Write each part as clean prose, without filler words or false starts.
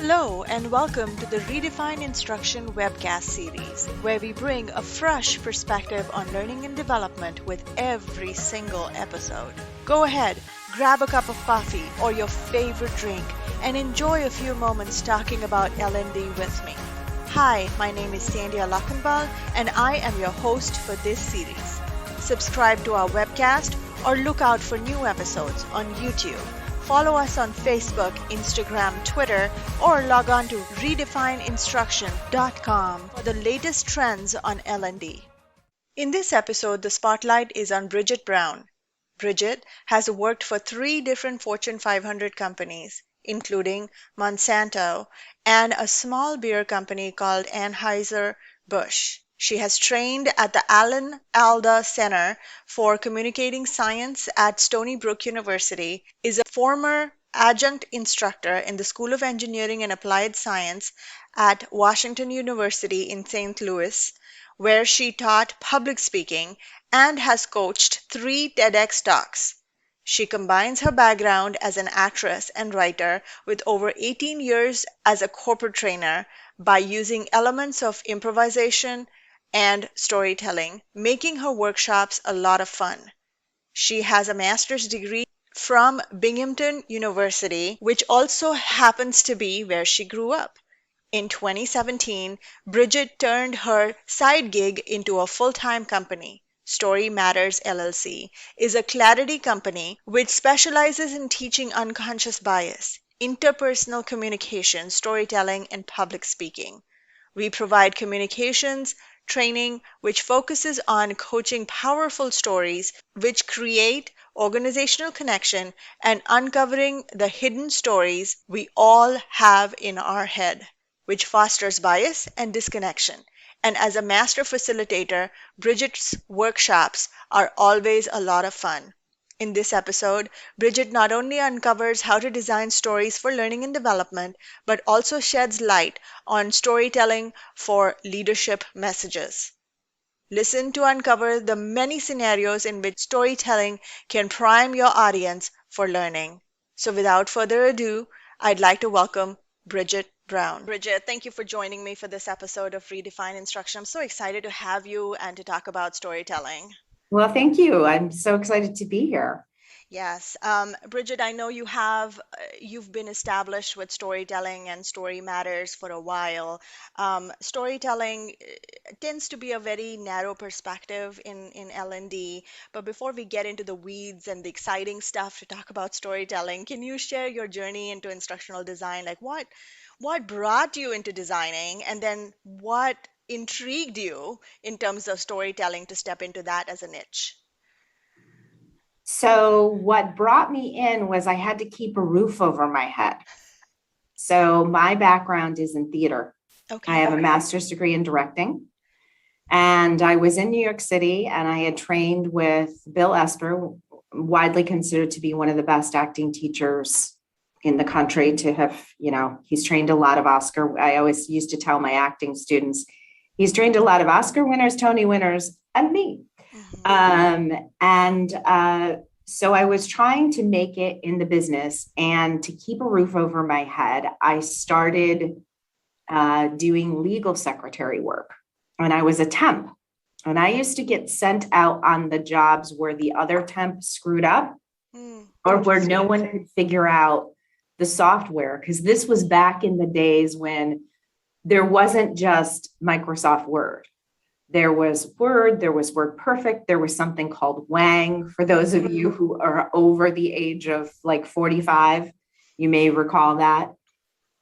Hello, and welcome to the Redefine Instruction webcast series, where we bring a fresh perspective on learning and development with every single episode. Go ahead, grab a cup of coffee or your favorite drink, and enjoy a few moments talking about L&D with me. Hi, my name is Sandras Background, and I am your host for this series. Subscribe to our webcast or look out for new episodes on YouTube. Follow us on Facebook, Instagram, Twitter, or log on to redefineinstruction.com for the latest trends on L&D. In this episode, the spotlight is on Bridget Brown. Bridget has worked for 3 different Fortune 500 companies, including Monsanto and a small beer company called Anheuser-Busch. She has trained at the Allen-Alda Center for Communicating Science at Stony Brook University, is a former adjunct instructor in the School of Engineering and Applied Science at Washington University in St. Louis, where she taught public speaking and has coached 3 TEDx talks. She combines her background as an actress and writer with over 18 years as a corporate trainer by using elements of improvisation and storytelling, making her workshops a lot of fun. She has a master's degree from Binghamton University, which also happens to be where she grew up. In 2017, Bridget turned her side gig into a full-time company. Story Matters LLC is a clarity company which specializes in teaching unconscious bias, interpersonal communication, storytelling, and public speaking. We provide communications training which focuses on coaching powerful stories which create organizational connection and uncovering the hidden stories we all have in our head, which fosters bias and disconnection. And as a master facilitator, Bridget's workshops are always a lot of fun. In this episode, Bridget not only uncovers how to design stories for learning and development, but also sheds light on storytelling for leadership messages. Listen to uncover the many scenarios in which storytelling can prime your audience for learning. So without further ado, I'd like to welcome Bridget Brown. Bridget, thank you for joining me for this episode of Redefine Instruction. I'm so excited to have you and to talk about storytelling. Well, thank you. I'm so excited to be here. Yes. Bridget, I know you've been established with storytelling and story matters for a while. Storytelling tends to be a very narrow perspective in L&D. But before we get into the weeds and the exciting stuff to talk about storytelling, can you share your journey into instructional design? Like what brought you into designing, and then what intrigued you in terms of storytelling to step into that as a niche? So what brought me in was I had to keep a roof over my head. So my background is in theater. Okay. I have a master's degree in directing. And I was in New York City and I had trained with Bill Esper, widely considered to be one of the best acting teachers in the country to have, he's trained a lot of Oscar. I always used to tell my acting students, he's trained a lot of Oscar winners, Tony winners, and me. So I was trying to make it in the business, and to keep a roof over my head, I started doing legal secretary work, and I was a temp, and I used to get sent out on the jobs where the other temp screwed up or where no one could figure out the software. Because this was back in the days when there wasn't just Microsoft Word. There was Word, there was WordPerfect, there was something called Wang. For those of you who are over the age of like 45, you may recall that.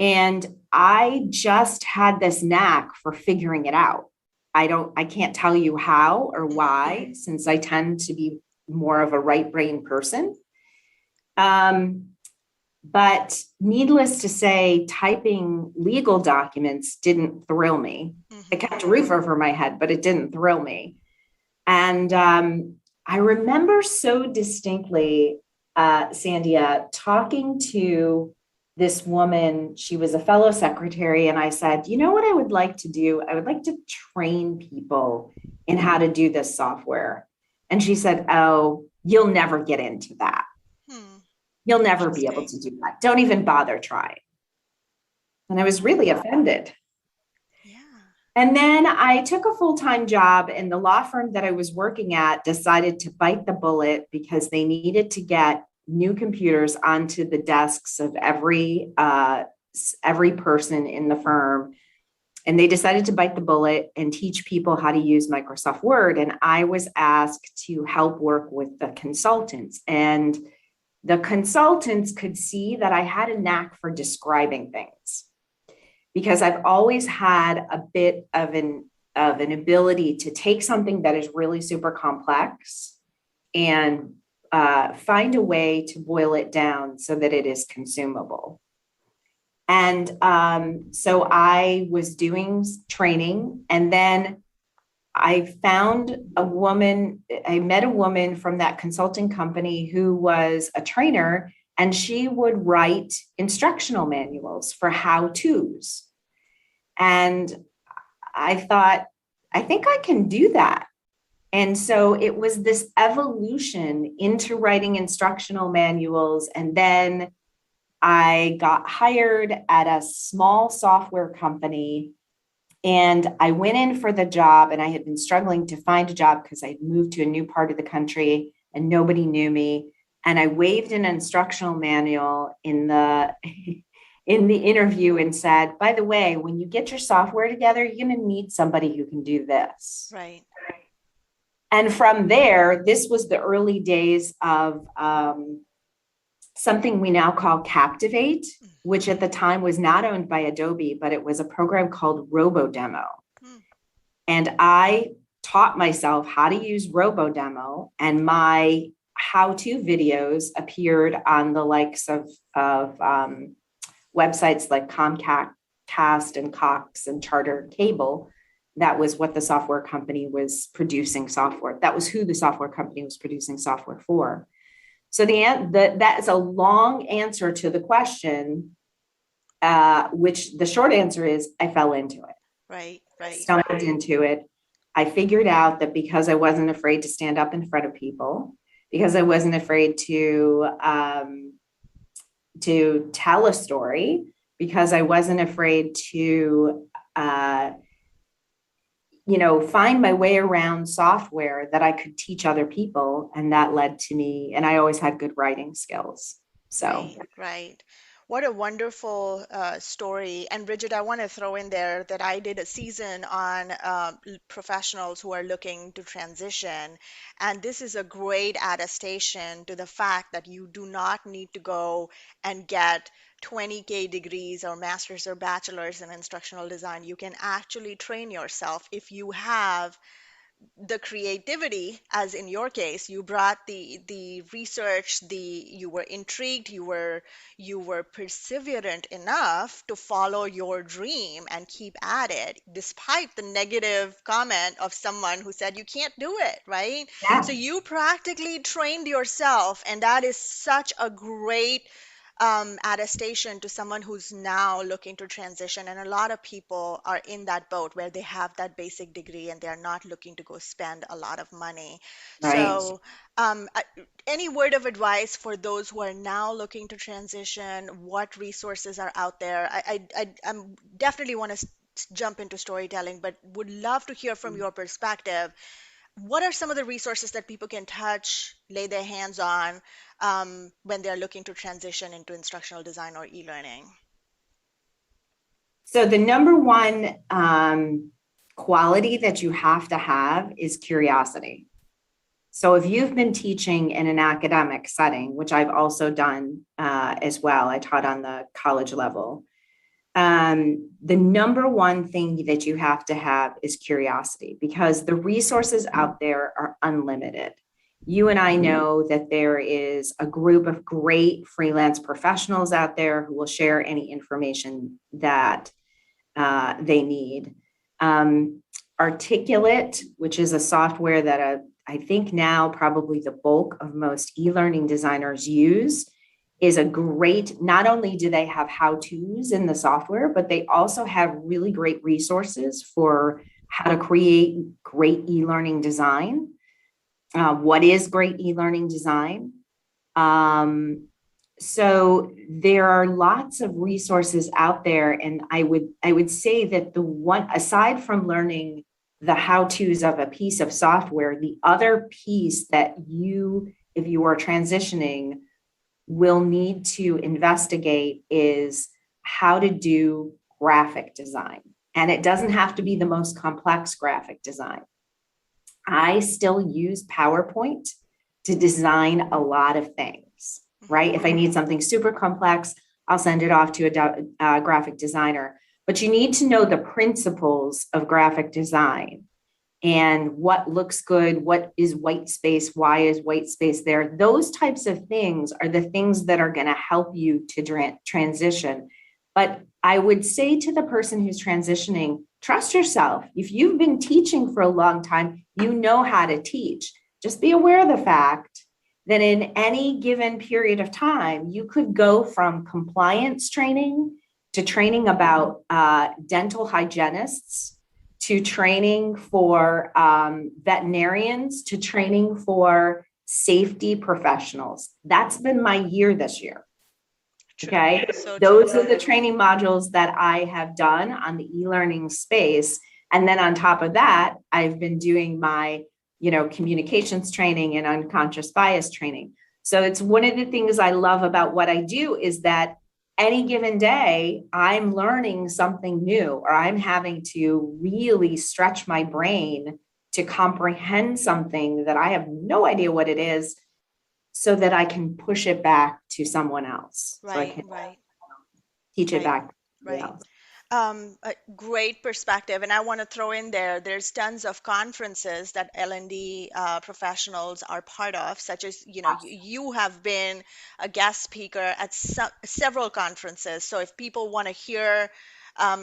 And I just had this knack for figuring it out. I can't tell you how or why, since I tend to be more of a right brain person. But needless to say, typing legal documents didn't thrill me. It kept a roof over my head, but it didn't thrill me. And I remember so distinctly, Sandhya, talking to this woman. She was a fellow secretary. And I said, you know what I would like to do? I would like to train people in how to do this software. And she said, oh, you'll never get into that. You'll never be able to do that. Don't even bother trying. And I was really offended. Yeah. And then I took a full-time job, and the law firm that I was working at decided to bite the bullet because they needed to get new computers onto the desks of every person in the firm. And they decided to bite the bullet and teach people how to use Microsoft Word. And I was asked to help work with the consultants. And the consultants could see that I had a knack for describing things, because I've always had a bit of an ability to take something that is really super complex and find a way to boil it down so that it is consumable. And so I was doing training, and then I found a woman. I met a woman from that consulting company who was a trainer, and she would write instructional manuals for how-tos. And I thought, I think I can do that. And so it was this evolution into writing instructional manuals. And then I got hired at a small software company, and I went in for the job, and I had been struggling to find a job because I had moved to a new part of the country and nobody knew me. And I waved an instructional manual in the interview and said, by the way, when you get your software together, you're going to need somebody who can do this. Right. And from there, this was the early days of something we now call Captivate, which at the time was not owned by Adobe, but it was a program called RoboDemo. And I taught myself how to use RoboDemo, and my how-to videos appeared on the likes of websites like Comcast and Cox and Charter Cable. That was what the software company was producing software. That was who the software company was producing software for. So that is a long answer to the question, which the short answer is I fell into it. Right. Stumbled into it. I figured out that because I wasn't afraid to stand up in front of people, because I wasn't afraid to tell a story, because I wasn't afraid to find my way around software, that I could teach other people. And that led to me, and I always had good writing skills. So, Right. What a wonderful story. And Bridget, I want to throw in there that I did a season on professionals who are looking to transition. And this is a great attestation to the fact that you do not need to go and get 20K degrees or master's or bachelor's in instructional design. You can actually train yourself if you have the creativity, as in your case you brought the research, you were intrigued, you were perseverant enough to follow your dream and keep at it despite the negative comment of someone who said you can't do it, right? yeah, So you practically trained yourself, and that is such a great attestation to someone who's now looking to transition. And a lot of people are in that boat where they have that basic degree and they're not looking to go spend a lot of money. right. So, any word of advice for those who are now looking to transition? What resources are out there? I'm definitely want to jump into storytelling, but would love to hear from your perspective. What are some of the resources that people can touch, lay their hands on when they're looking to transition into instructional design or e-learning? So the number one quality that you have to have is curiosity. So if you've been teaching in an academic setting, which I've also done as well, I taught on the college level. The number one thing that you have to have is curiosity, because the resources out there are unlimited. You and I know that there is a group of great freelance professionals out there who will share any information that they need. Articulate, which is a software that I think now probably the bulk of most e-learning designers use, is a great, not only do they have how-tos in the software, but they also have really great resources for how to create great e-learning design. What is great e-learning design? So there are lots of resources out there. And I would say that the one, aside from learning the how-tos of a piece of software, the other piece that you, if you are transitioning, will need to investigate is how to do graphic design. And it doesn't have to be the most complex graphic design. I still use PowerPoint to design a lot of things, right? If I need something super complex, I'll send it off to a graphic designer. But you need to know the principles of graphic design and what looks good, what is white space, why is white space there. Those types of things are the things that are going to help you to transition. But I would say to the person who's transitioning, trust yourself. If you've been teaching for a long time, you know how to teach. Just be aware of the fact that in any given period of time, you could go from compliance training to training about dental hygienists, to training for veterinarians, to training for safety professionals. That's been my year this year. Okay, so those are the training modules that I have done on the e-learning space. And then on top of that, I've been doing my, communications training and unconscious bias training. So it's one of the things I love about what I do is that any given day, I'm learning something new, or I'm having to really stretch my brain to comprehend something that I have no idea what it is, so that I can push it back to someone else. Right, so I can right. teach it back to Right. someone else. A great perspective. And I want to throw in there's tons of conferences that L&D professionals are part of, such as, you have been a guest speaker at several conferences. So if people want to hear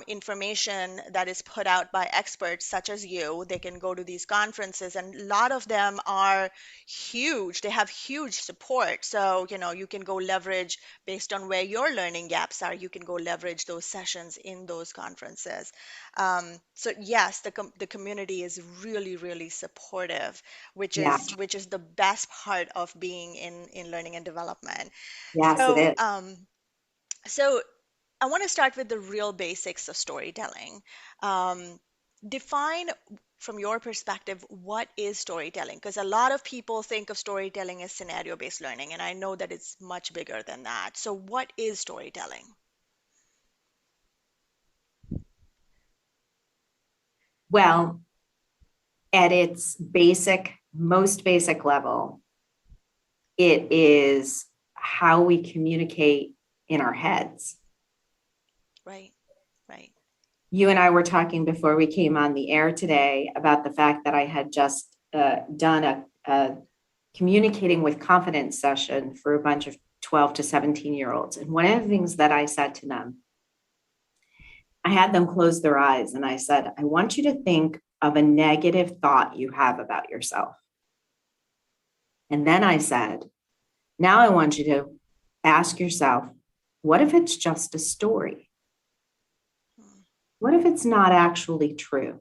information that is put out by experts such as you, they can go to these conferences, and a lot of them are huge. They have huge support. So, you can go leverage based on where your learning gaps are. You can go leverage those sessions in those conferences. So yes, the community is really, really supportive, which Yeah. is the best part of being in learning and development. Yes, it So, is. so I want to start with the real basics of storytelling. Define from your perspective, what is storytelling? Because a lot of people think of storytelling as scenario-based learning, and I know that it's much bigger than that. So what is storytelling? Well, at its most basic level, it is how we communicate in our heads. Right, right. You and I were talking before we came on the air today about the fact that I had just done a communicating with confidence session for a bunch of 12 to 17-year-olds. And one of the things that I said to them, I had them close their eyes and I said, I want you to think of a negative thought you have about yourself. And then I said, now I want you to ask yourself, what if it's just a story? What if it's not actually true?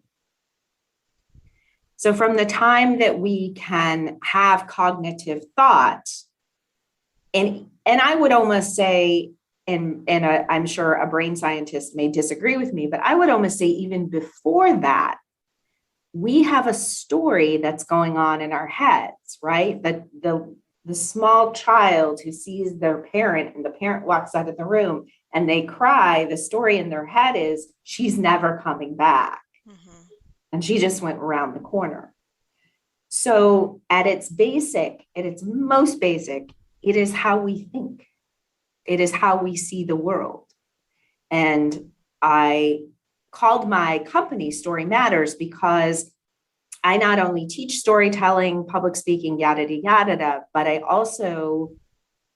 So from the time that we can have cognitive thought, and I would almost say, I'm sure a brain scientist may disagree with me, but I would almost say even before that, we have a story that's going on in our heads, right? That the small child who sees their parent and the parent walks out of the room and they cry, the story in their head is, she's never coming back. Mm-hmm. And she just went around the corner. So at its most basic, it is how we think. It is how we see the world. And I called my company Story Matters because I not only teach storytelling, public speaking, yada, yada, yada, but I also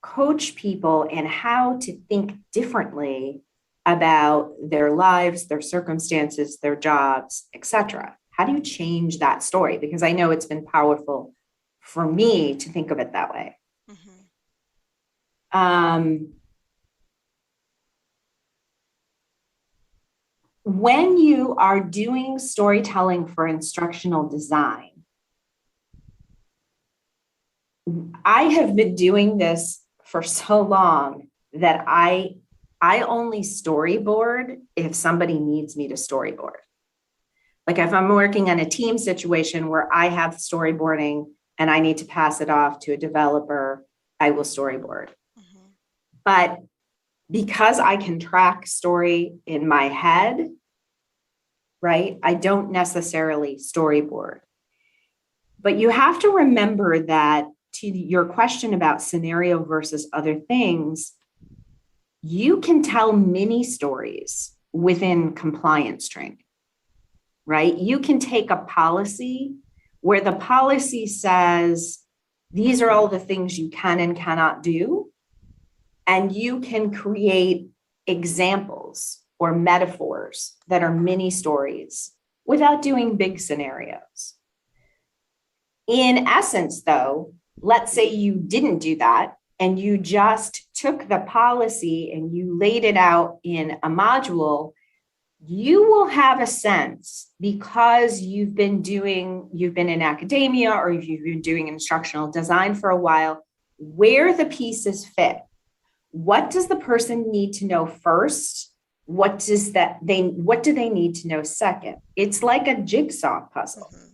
coach people in how to think differently about their lives, their circumstances, their jobs, etc. How do you change that story? Because I know it's been powerful for me to think of it that way. Mm-hmm. When you are doing storytelling for instructional design, I have been doing this for so long that I only storyboard if somebody needs me to storyboard. Like if I'm working on a team situation where I have storyboarding and I need to pass it off to a developer, I will storyboard. Mm-hmm. But because I can track story in my head, right, I don't necessarily storyboard. But you have to remember that, to your question about scenario versus other things, you can tell mini stories within compliance training, right? You can take a policy where the policy says, these are all the things you can and cannot do. And you can create examples or metaphors that are mini stories without doing big scenarios. In essence, though, let's say you didn't do that and you just took the policy and you laid it out in a module, you will have a sense, because you've been in academia or you've been doing instructional design for a while, where the pieces fit. What does the person need to know first? What do they need to know second? It's like a jigsaw puzzle. Mm-hmm.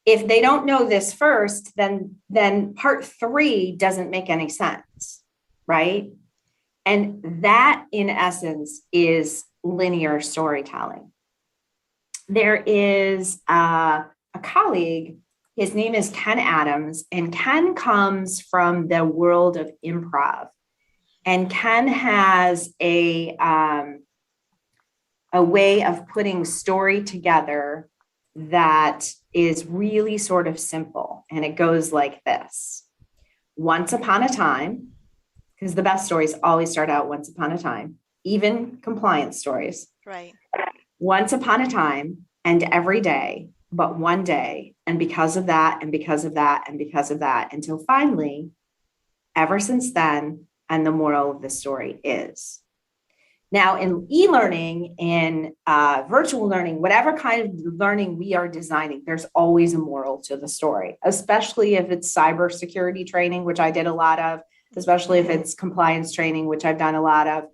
If they don't know this first, then part 3 doesn't make any sense, right? And that, in essence, is linear storytelling. There is a colleague, his name is Ken Adams, and Ken comes from the world of improv. And Ken has a way of putting story together that is really sort of simple. And it goes like this. Once upon a time, because the best stories always start out once upon a time, even compliance stories. Right. Once upon a time and every day, but one day, and because of that, and because of that, and because of that, until finally, ever since then, and the moral of the story is. Now, in e-learning, in virtual learning, whatever kind of learning we are designing, there's always a moral to the story, especially if it's cybersecurity training, which I did a lot of, especially if it's compliance training, which I've done a lot of.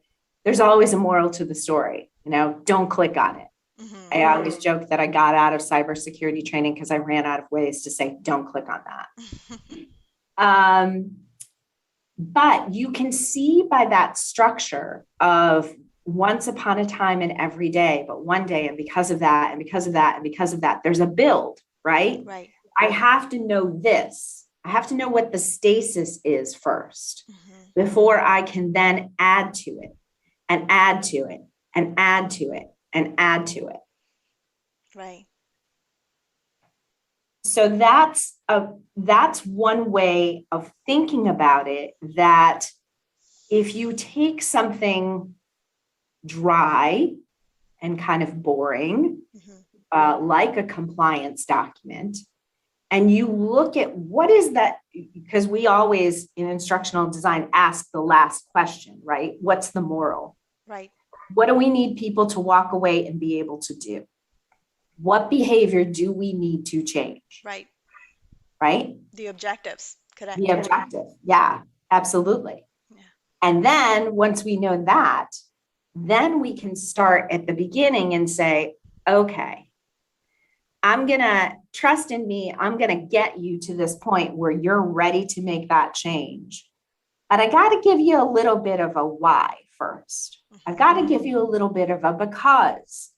There's always a moral to the story. Don't click on it. Mm-hmm. I always joke that I got out of cybersecurity training because I ran out of ways to say, don't click on that. But you can see by that structure of once upon a time and every day, but one day, and because of that, and because of that, and because of that, there's a build, right? Right. I have to know this. I have to know what the stasis is first, mm-hmm. before I can then add to it and add to it and add to it and add to it. Right. So that's one way of thinking about it, that if you take something dry and kind of boring, mm-hmm. Like a compliance document, and you look at what is that, because we always in instructional design ask the last question, right? What's the moral? Right. What do we need people to walk away and be able to do? What behavior do we need to change? Right. Right? The objectives. Correct. The objective. Yeah, absolutely. Yeah. And then once we know that, then we can start at the beginning and say, okay, I'm going to trust in me. I'm going to get you to this point where you're ready to make that change. But I got to give you a little bit of a why first. I've got to give you a little bit of a because.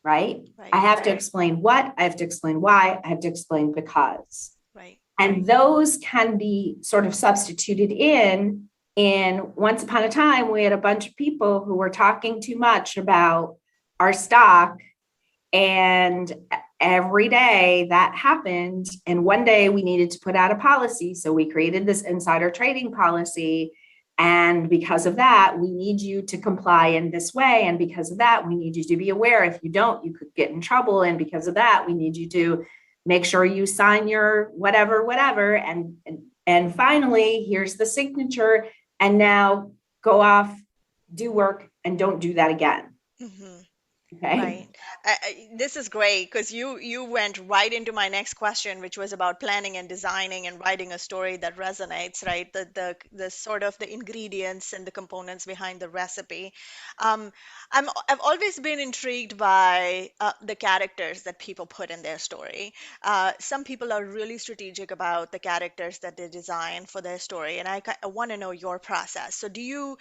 Right? I have to explain what, I have to explain why, I have to explain because. Right. And those can be sort of substituted in once upon a time, we had a bunch of people who were talking too much about our stock, and every day that happened. And one day we needed to put out a policy. So we created this insider trading policy. And because of that, we need you to comply in this way. And because of that, we need you to be aware. If you don't, you could get in trouble. And because of that, we need you to make sure you sign your whatever. And finally, here's the signature. And now go off, do work, and don't do that again. Mm-hmm. Okay. Right. This is great because you went right into my next question, which was about planning and designing and writing a story that resonates, right? The sort of the ingredients and the components behind the recipe. Um, I've always been intrigued by the characters that people put in their story. Some people are really strategic about the characters that they design for their story, and I want to know your process. So do you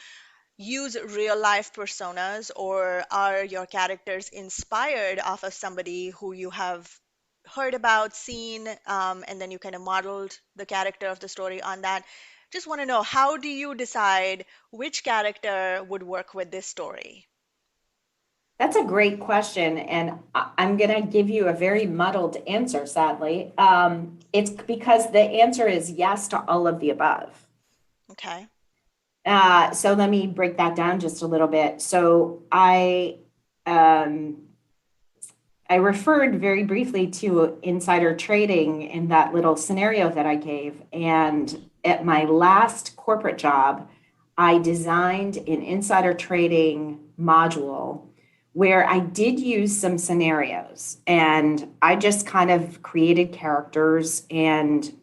use real life personas, or are your characters inspired off of somebody who you have heard about, seen, and then you kind of modeled the character of the story on that? Just want to know, how do you decide which character would work with this story? That's a great question. And I'm going to give you a very muddled answer, sadly. It's because the answer is yes to all of the above. Okay. So let me break that down just a little bit. So um, I referred very briefly to insider trading in that little scenario that I gave. And at my last corporate job, I designed an insider trading module where I did use some scenarios, and I just kind of created characters. And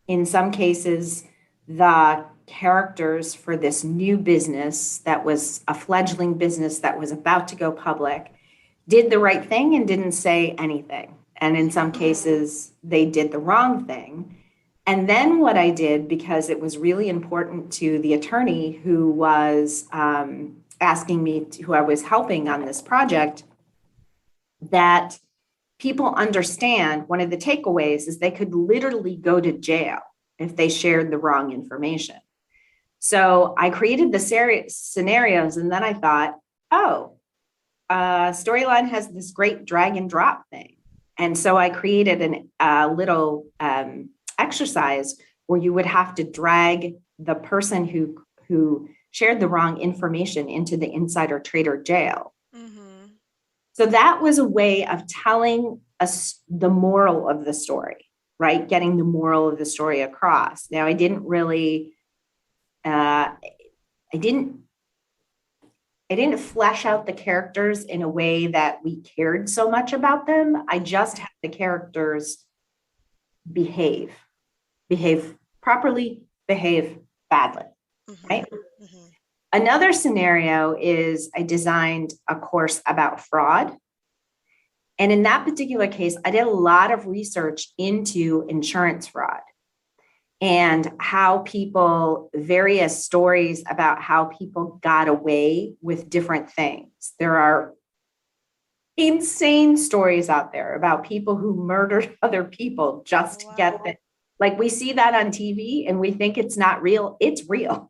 in some cases, the characters for this new business that was a fledgling business that was about to go public did the right thing and didn't say anything. And in some cases, they did the wrong thing. And then what I did, because it was really important to the attorney who was asking me, who I was helping on this project, that people understand one of the takeaways is they could literally go to jail if they shared the wrong information. So I created the scenarios, and then I thought, oh, Storyline has this great drag and drop thing. And so I created a little exercise where you would have to drag the person who shared the wrong information into the insider trader jail. Mm-hmm. So that was a way of telling us the moral of the story, right? Getting the moral of the story across. Now, I didn't really, I didn't flesh out the characters in a way that we cared so much about them. I just had the characters behave properly, behave badly, Mm-hmm. right? Mm-hmm. Another scenario is I designed a course about fraud. And in that particular case, I did a lot of research into insurance fraud and how people, various stories about how people got away with different things. There are insane stories out there about people who murdered other people just to get Wow. it. Like we see that on TV and we think it's not real. It's real.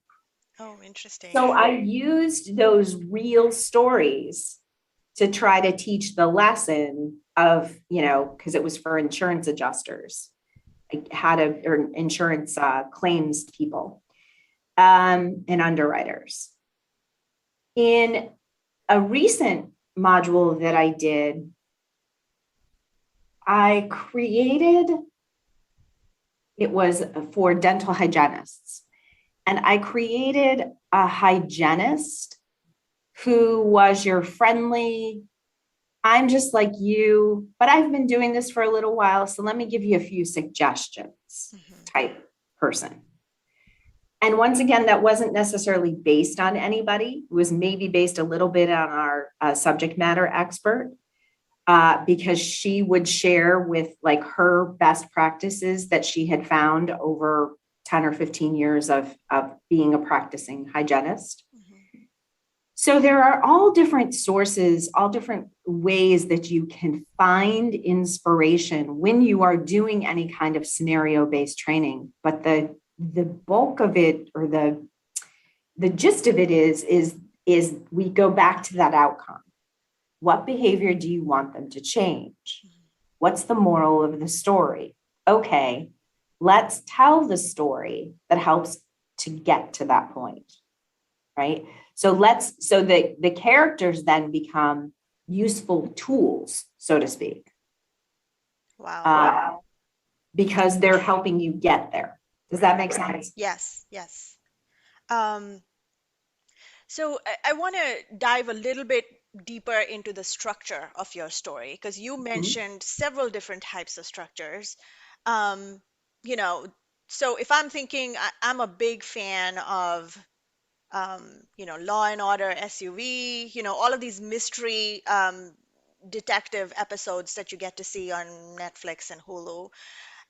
Oh, interesting. So I used those real stories to try to teach the lesson of, because it was for insurance adjusters, how to, or insurance claims people and underwriters. In a recent module that I did, I created, it was for dental hygienists. And I created a hygienist who was your friendly, I'm just like you, but I've been doing this for a little while. So let me give you a few suggestions Mm-hmm. type person. And once again, that wasn't necessarily based on anybody. It was maybe based a little bit on our subject matter expert, because she would share with like her best practices that she had found over 10 or 15 years of being a practicing hygienist. Mm-hmm. So there are all different sources, all different ways that you can find inspiration when you are doing any kind of scenario-based training. But the bulk of it, or the gist of it is we go back to that outcome. What behavior do you want them to change? What's the moral of the story? Okay, let's tell the story that helps to get to that point, right? So the characters then become useful tools, so to speak. Wow. Because they're helping you get there. Does that make sense? Yes, yes. Um, so I want to dive a little bit deeper into the structure of your story, because you mentioned several different types of structures. Um, you know, so if I'm thinking, I'm a big fan of, Law and Order SUV, all of these mystery detective episodes that you get to see on Netflix and Hulu.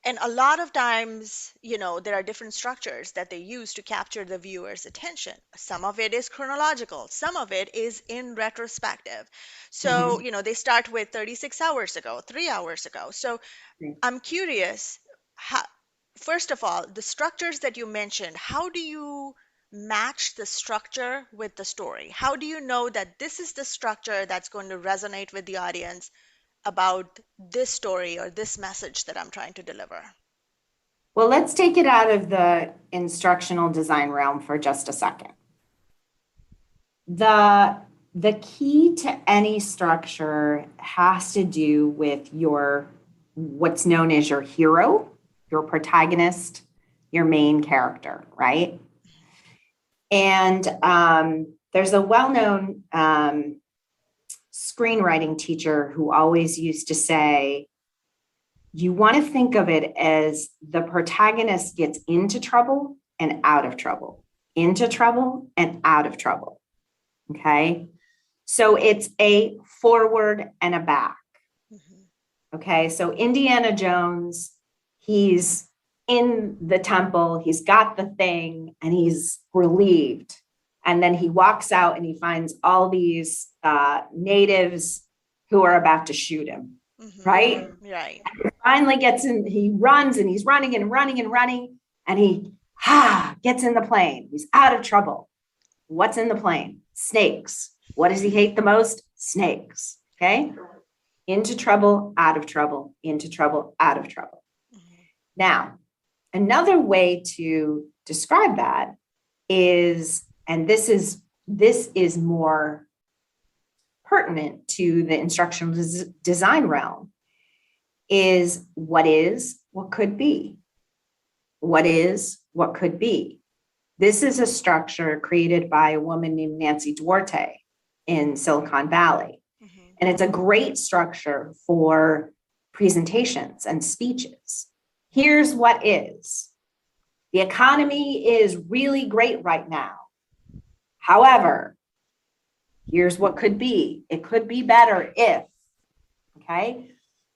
And a lot of times, there are different structures that they use to capture the viewer's attention. Some of it is chronological, some of it is in retrospective. So, Mhm. they start with 36 hours ago, 3 hours ago. So I'm curious, how, first of all, the structures that you mentioned, how do you match the structure with the story? How do you know that this is the structure that's going to resonate with the audience about this story or this message that I'm trying to deliver? Well, let's take it out of the instructional design realm for just a second. The key to any structure has to do with your what's known as your hero, your protagonist, your main character, right? And there's a well-known screenwriting teacher who always used to say, you want to think of it as the protagonist gets into trouble and out of trouble, into trouble and out of trouble. Okay. So it's a forward and a back. Okay. So Indiana Jones, he's in the temple, he's got the thing, and he's relieved. And then he walks out and he finds all these natives who are about to shoot him. Right. Right. Finally gets in, he runs and he's running and running and running, and he gets in the plane. He's out of trouble. What's in the plane? Snakes. What does he hate the most? Snakes. Okay. Into trouble, out of trouble, into trouble, out of trouble. Now, another way to describe that is, and this is more pertinent to the instructional design realm, is what could be. What is, what could be. This is a structure created by a woman named Nancy Duarte in Silicon Valley. And it's a great structure for presentations and speeches. Here's what is. The economy is really great right now. However, here's what could be. It could be better if, okay?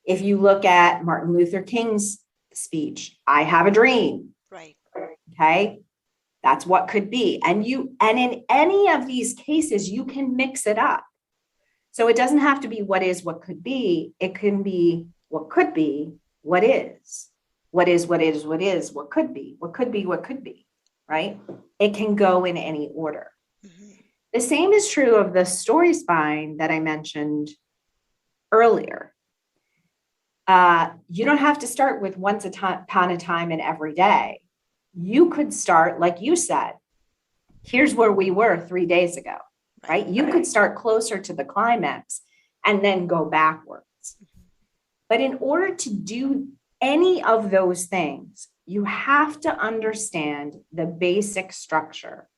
If you look at Martin Luther King's speech, I have a dream. Right. Okay. That's what could be. And in any of these cases, you can mix it up. So it doesn't have to be what is, what could be. It can be what could be, what is. What is, what is, what is, what could be, what could be, what could be, right? It can go in any order. The same is true of the story spine that I mentioned earlier. You don't have to start with once upon a time and every day. You could start, like you said, here's where we were 3 days ago, right? You could start closer to the climax and then go backwards. But in order to do any of those things, you have to understand the basic structure,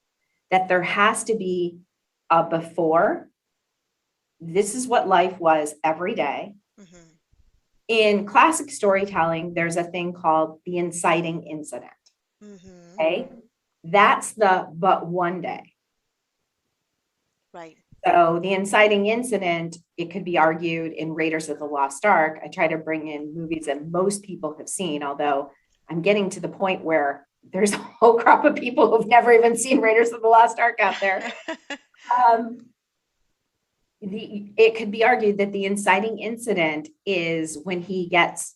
that there has to be a before. This is what life was every day. In classic storytelling, there's a thing called the inciting incident. Okay. That's the but one day. Right. So the inciting incident, it could be argued in Raiders of the Lost Ark. I try to bring in movies that most people have seen, although I'm getting to the point where there's a whole crop of people who've never even seen Raiders of the Lost Ark out there. It could be argued that the inciting incident is when he gets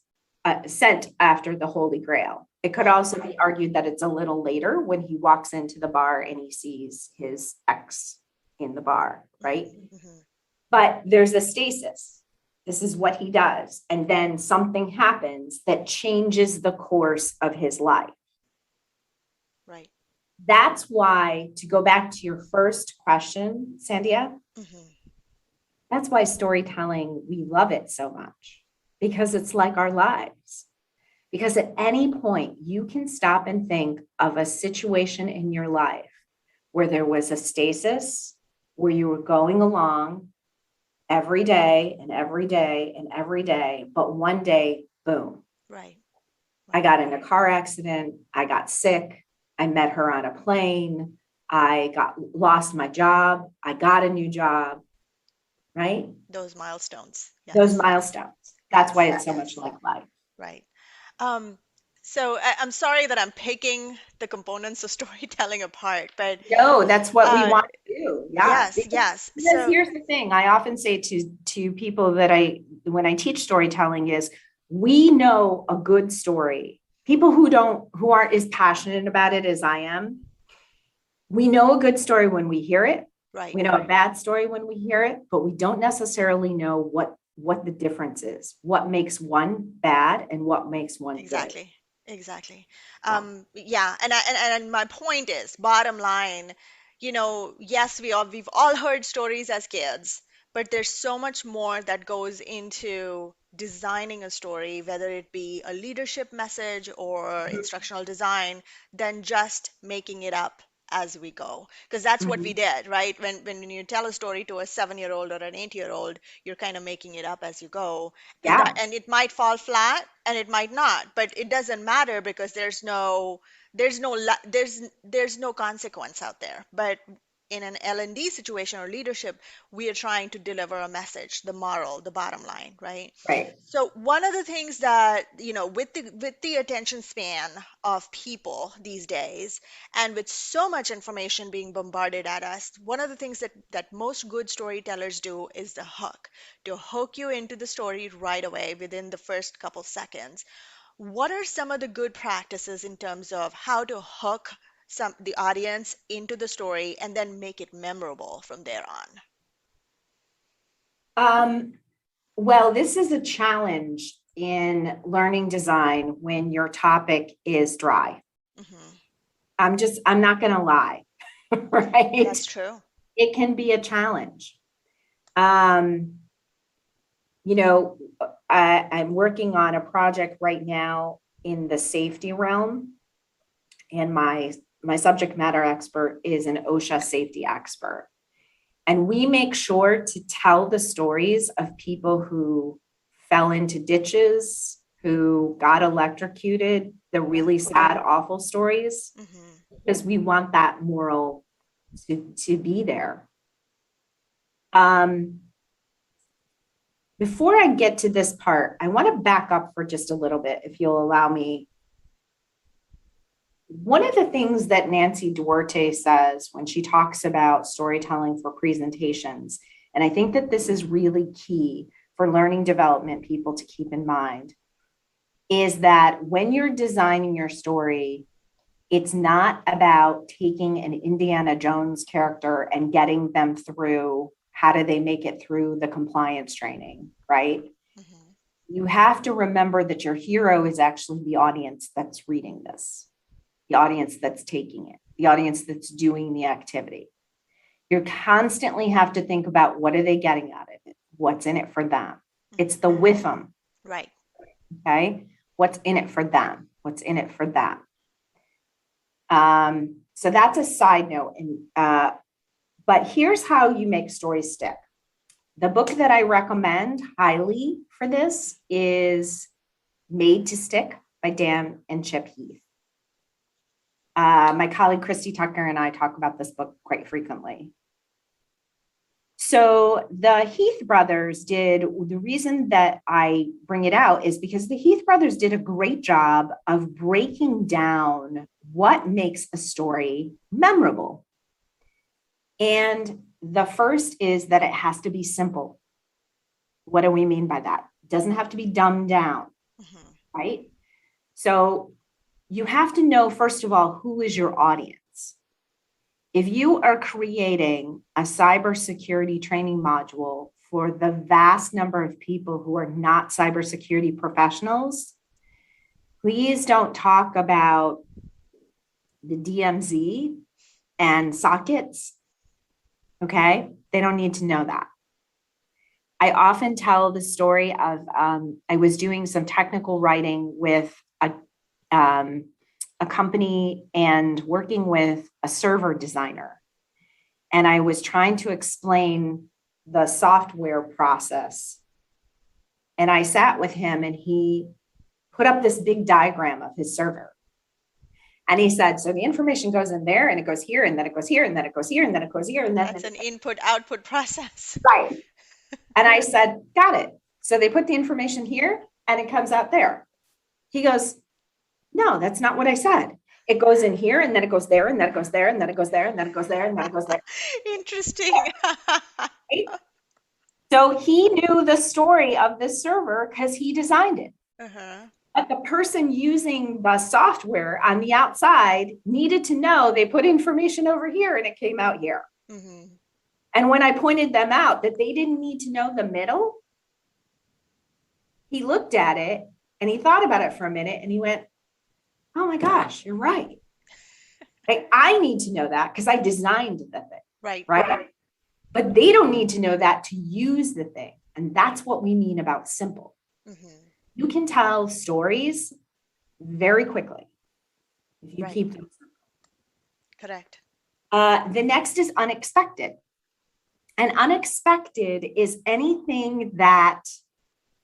sent after the Holy Grail. It could also be argued that it's a little later when he walks into the bar and he sees his ex in the bar, right? But there's a stasis. This is what he does. And then something happens that changes the course of his life. Right. That's why, to go back to your first question, Sandia, that's why storytelling, we love it so much, because it's like our lives. Because at any point, you can stop and think of a situation in your life where there was a stasis, where you were going along, every day and every day and every day. But one day, boom, Right. I got in a car accident. I got sick. I met her on a plane. I lost my job. I got a new job, right? Those milestones. Those Yes. milestones. That's why Yes. it's so much like life. Right. Um, so I'm sorry that I'm picking the components of storytelling apart, but No, that's what we uh, want to do. Yeah. yes, yes. Because So here's the thing. I often say to people that when I teach storytelling is we know a good story. People who aren't as passionate about it as I am, we know a good story when we hear it. right. We know a bad story when we hear it, but we don't necessarily know what the difference is, what makes one bad and what makes one good. Exactly. Exactly. Yeah. Yeah, and my point is, bottom line, yes, we've all heard stories as kids, but there's so much more that goes into designing a story, whether it be a leadership message or instructional design, than just making it up as we go. Because that's what we Mhm. did, right? When you tell a story to a 7-year-old or an 8-year-old, you're kind of making it up as you go, and Yeah. it might fall flat and it might not, but it doesn't matter because there's no consequence out there. But in an L&D situation or leadership, we are trying to deliver a message, the moral, the bottom line, right? Right. So one of the things that, with the attention span of people these days, and with so much information being bombarded at us, one of the things that most good storytellers do is the hook, to hook you into the story right away within the first couple seconds. What are some of the good practices in terms of how to hook the audience into the story and then make it memorable from there on? Um, well, this is a challenge in learning design when your topic is dry. Hmm. I'm not going to lie, right? That's true. It can be a challenge. Um, you know, I'm working on a project right now in the safety realm, and my subject matter expert is an OSHA safety expert. And we make sure to tell the stories of people who fell into ditches, who got electrocuted, the really Right. sad, awful stories, Hmm. because we want that moral to be there. Um, Before I get to this part, I want to back up for just a little bit, if you'll allow me. One of the things that Nancy Duarte says when she talks about storytelling for presentations, and I think that this is really key for learning development people to keep in mind, is that when you're designing your story, it's not about taking an Indiana Jones character and getting them through how do they make it through the compliance training, right? Hmm. You have to remember that your hero is actually the audience that's reading this, the audience that's taking it, the audience that's doing the activity. You constantly have to think about what are they getting out of it? What's in it for them? It's the Hmm. with them, Right. okay? What's in it for them? What's in it for them? So that's a side note. But here's how you make stories stick. The book that I recommend highly for this is Made to Stick by Dan and Chip Heath. My colleague Christy Tucker and I talk about this book quite frequently. So the Heath brothers the reason that I bring it out is because the Heath brothers did a great job of breaking down what makes a story memorable. And the first is that it has to be simple. What do we mean by that? It doesn't have to be dumbed down, Hmm. right? So you have to know, first of all, who is your audience? If you are creating a cybersecurity training module for the vast number of people who are not cybersecurity professionals, please don't talk about the DMZ and sockets. Okay. They don't need to know that. I often tell the story of I was doing some technical writing with a company and working with a server designer. And I was trying to explain the software process. And I sat with him and he put up this big diagram of his server. And he said, so the information goes in there and it goes here and then it goes here and then it goes here and then it goes here. And then That's an input-output process. right. And I said, got it. So they put the information here and it comes out there. He goes, no, that's not what I said. It goes in here and then it goes there and then it goes there and then it goes there and then it goes there and then it goes there. Interesting. Right? So he knew the story of this server because he designed it. Uh-huh. But the person using the software on the outside needed to know they put information over here and it came out here. Mm-hmm. And when I pointed them out that they didn't need to know the middle, he looked at it and he thought about it for a minute and he went, oh my gosh, you're right. Like, I need to know that because I designed the thing. Right. Right. But they don't need to know that to use the thing. And that's what we mean about simple. Mm-hmm. You can tell stories very quickly if you keep them simple. Correct. The next is unexpected. And unexpected is anything that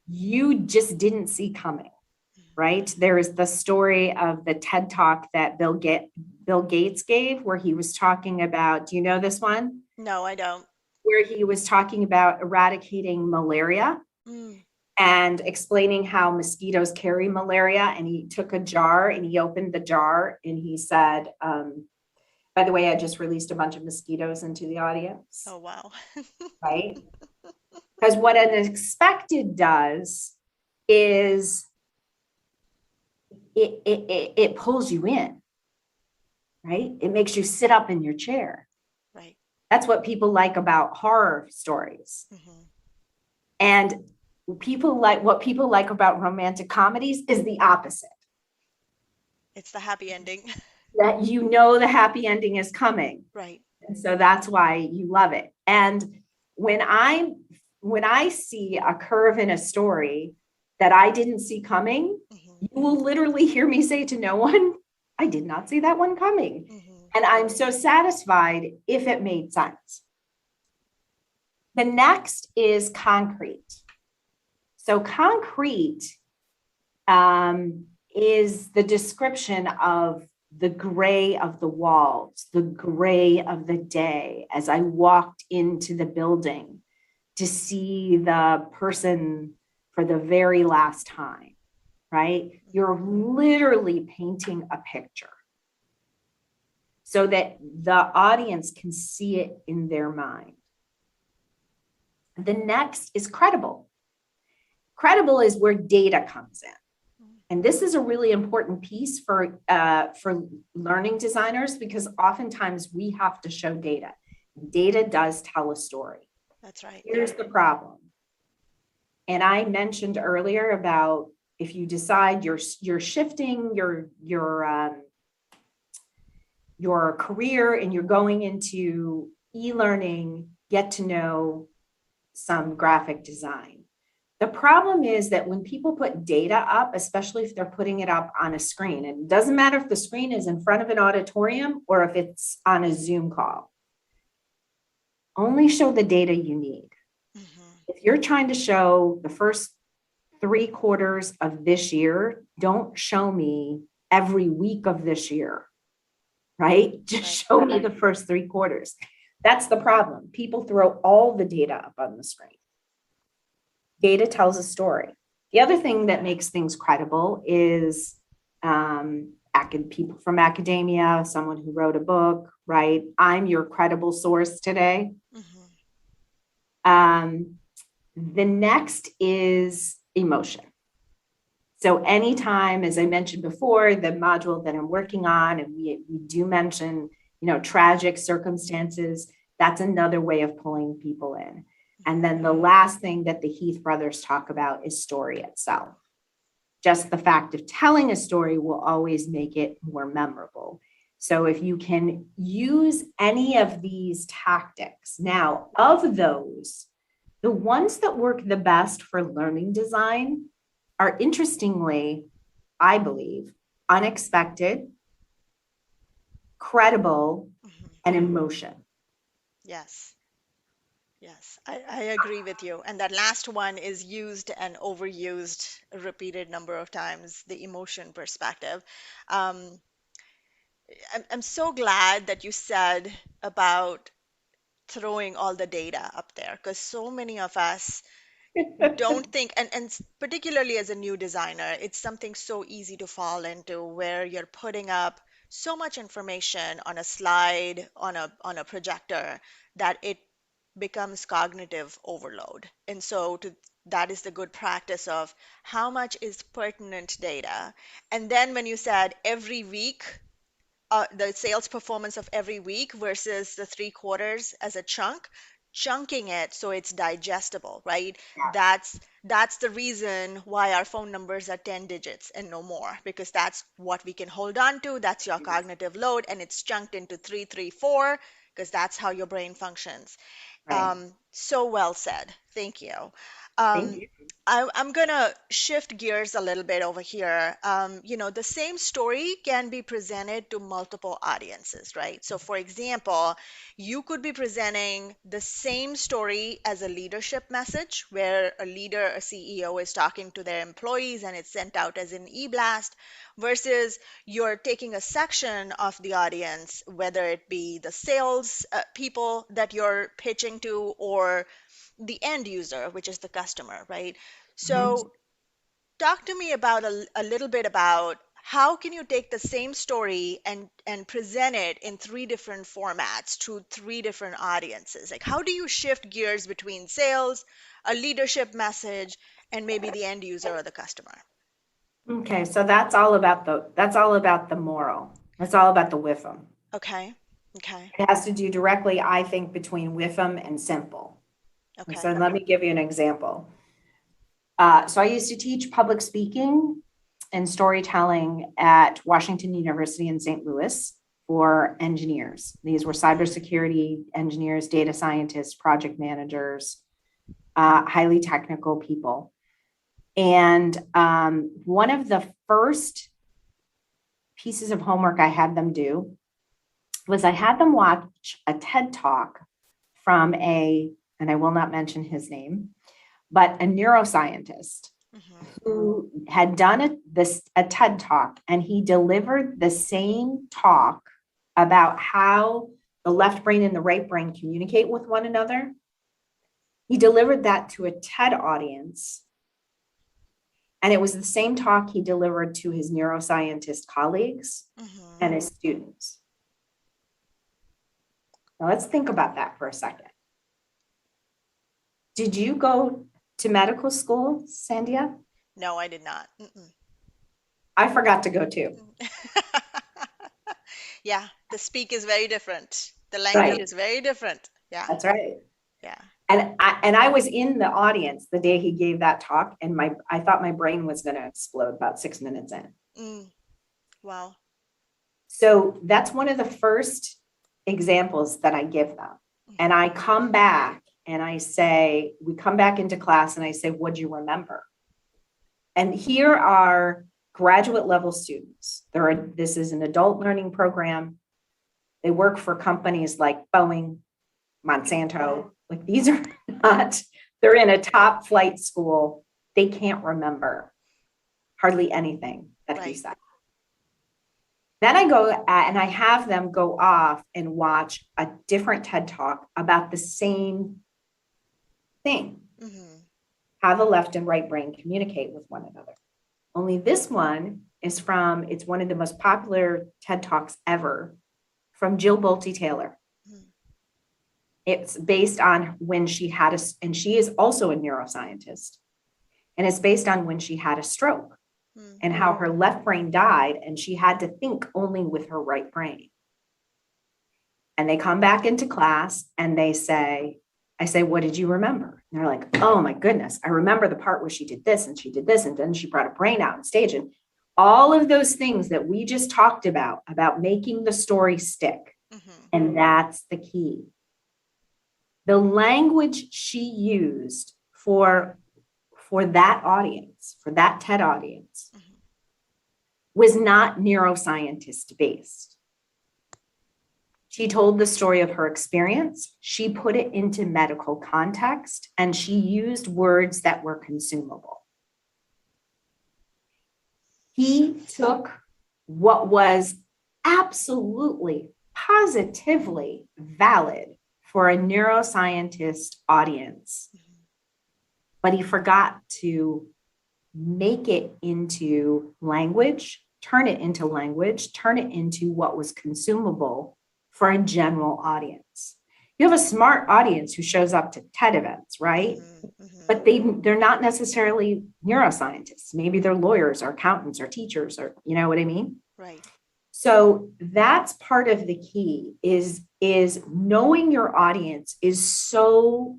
you just didn't see coming, right? There is the story of the TED Talk that Bill Gates gave, where he was talking about, do you know this one? No, I don't. Where he was talking about eradicating malaria and explaining how mosquitoes carry malaria. And he took a jar and he opened the jar and he said, by the way, I just released a bunch of mosquitoes into the audience. Oh, wow. Right? Because what unexpected does is it pulls you in, right? It makes you sit up in your chair. Right. That's what people like about horror stories. Mm-hmm. And what people like about romantic comedies is the opposite. It's the happy ending. That you know the happy ending is coming. Right. And so that's why you love it. And when I see a curve in a story that I didn't see coming, you will literally hear me say to no one, I did not see that one coming. Mm-hmm. And I'm so satisfied if it made sense. The next is concrete. So concrete is the description of the gray of the walls, the gray of the day as I walked into the building to see the person for the very last time, right? You're literally painting a picture so that the audience can see it in their mind. The next is credible. Credible is where data comes in. And this is a really important piece for learning designers, because oftentimes we have to show data. Data does tell a story. That's right. Here's the problem. And I mentioned earlier about if you decide you're shifting your career and you're going into e-learning, get to know some graphic design. The problem is that when people put data up, especially if they're putting it up on a screen, and it doesn't matter if the screen is in front of an auditorium or if it's on a Zoom call, only show the data you need. Mm-hmm. If you're trying to show the first 3 quarters of this year, don't show me every week of this year, right? Just show me the first 3 quarters. That's the problem. People throw all the data up on the screen. Data tells a story. The other thing that makes things credible is people from academia, someone who wrote a book, right? I'm your credible source today. Mm-hmm. The next is emotion. So anytime, as I mentioned before, the module that I'm working on, and we do mention, tragic circumstances, that's another way of pulling people in. And then the last thing that the Heath brothers talk about is story itself. Just the fact of telling a story will always make it more memorable. So if you can use any of these tactics, now of those, the ones that work the best for learning design are, interestingly, I believe, unexpected, credible, and emotion. Yes. Yes, I agree with you. And that last one is used and overused a repeated number of times, the emotion perspective. Um, I'm so glad that you said about throwing all the data up there because so many of us don't think, and particularly as a new designer, it's something so easy to fall into where you're putting up so much information on a slide, on a projector, that it becomes cognitive overload. And so that is the good practice of how much is pertinent data. And then when you said every week, the sales performance of every week versus the 3 quarters as a chunking it so it's digestible, right? That's the reason why our phone numbers are 10 digits and no more, because that's what we can hold on to. That's your cognitive load, and it's chunked into 334 because that's how your brain functions. Right. So well said. Thank you. Thank Um, you. I'm gonna shift gears a little bit over here. The same story can be presented to multiple audiences, right? So, for example, you could be presenting the same story as a leadership message where a leader, a CEO, is talking to their employees and it's sent out as an e-blast, versus you're taking a section of the audience, whether it be the sales people that you're pitching to or the end user, which is the customer, right? Mhm. So, talk to me about a little bit about how can you take the same story and present it in three different formats to three different audiences? Like, how do you shift gears between sales, a leadership message, and maybe the end user or the customer? Okay, so that's all about the moral. That's all about the WIFM. Okay. Okay. It has to do directly, I think, between WIFM and simple. And so Okay. let me give you an example. So I used to teach public speaking and storytelling at Washington University in St. Louis for engineers. These were cybersecurity engineers, data scientists, project managers, highly technical people. And one of the first pieces of homework I had them do was I had them watch a TED talk from and I will not mention his name, but a neuroscientist Hmm. who had done a TED talk, and he delivered the same talk about how the left brain and the right brain communicate with one another. He delivered that to a TED audience, and it was the same talk he delivered to his neuroscientist colleagues Hmm. and his students. Now let's think about that for a second. Did you go to medical school, Sandia? No, I did not. Mm-mm. I forgot to go too. Yeah, the speak is very different. The language Right. is very different. Yeah. That's right. Yeah. And I was in the audience the day he gave that talk, and I thought my brain was going to explode about 6 minutes in. Mm, wow. So that's one of the first examples that I give them. And I come back and we come back into class and I say, what'd you remember? And here are graduate level students. This is an adult learning program. They work for companies like Boeing, Monsanto. Like these are not, they're in a top flight school. They can't remember hardly anything that he Right. said. Then I go and I have them go off and watch a different TED talk about the same thing, Hmm. how the left and right brain communicate with one another. Only this one it's one of the most popular TED talks ever from Jill Bolte Taylor. It's based on when she had and she is also a neuroscientist. And it's based on when she had a stroke and how her left brain died and she had to think only with her right brain. And they come back into class and I say, what did you remember? And they're like, oh my goodness, I remember the part where she did this and she did this. And then she brought a brain out on stage. And all of those things that we just talked about making the story stick. Hmm. And that's the key. The language she used for that audience, for that TED audience, was not neuroscientist based. She told the story of her experience. She put it into medical context, and she used words that were consumable. He took what was absolutely, positively valid for a neuroscientist audience, but he forgot to make it into language, turn it into what was consumable for a general audience. You have a smart audience who shows up to TED events, right? But they're not necessarily neuroscientists. Maybe they're lawyers or accountants or teachers, or you know what I mean? Right. So that's part of the key is knowing your audience is so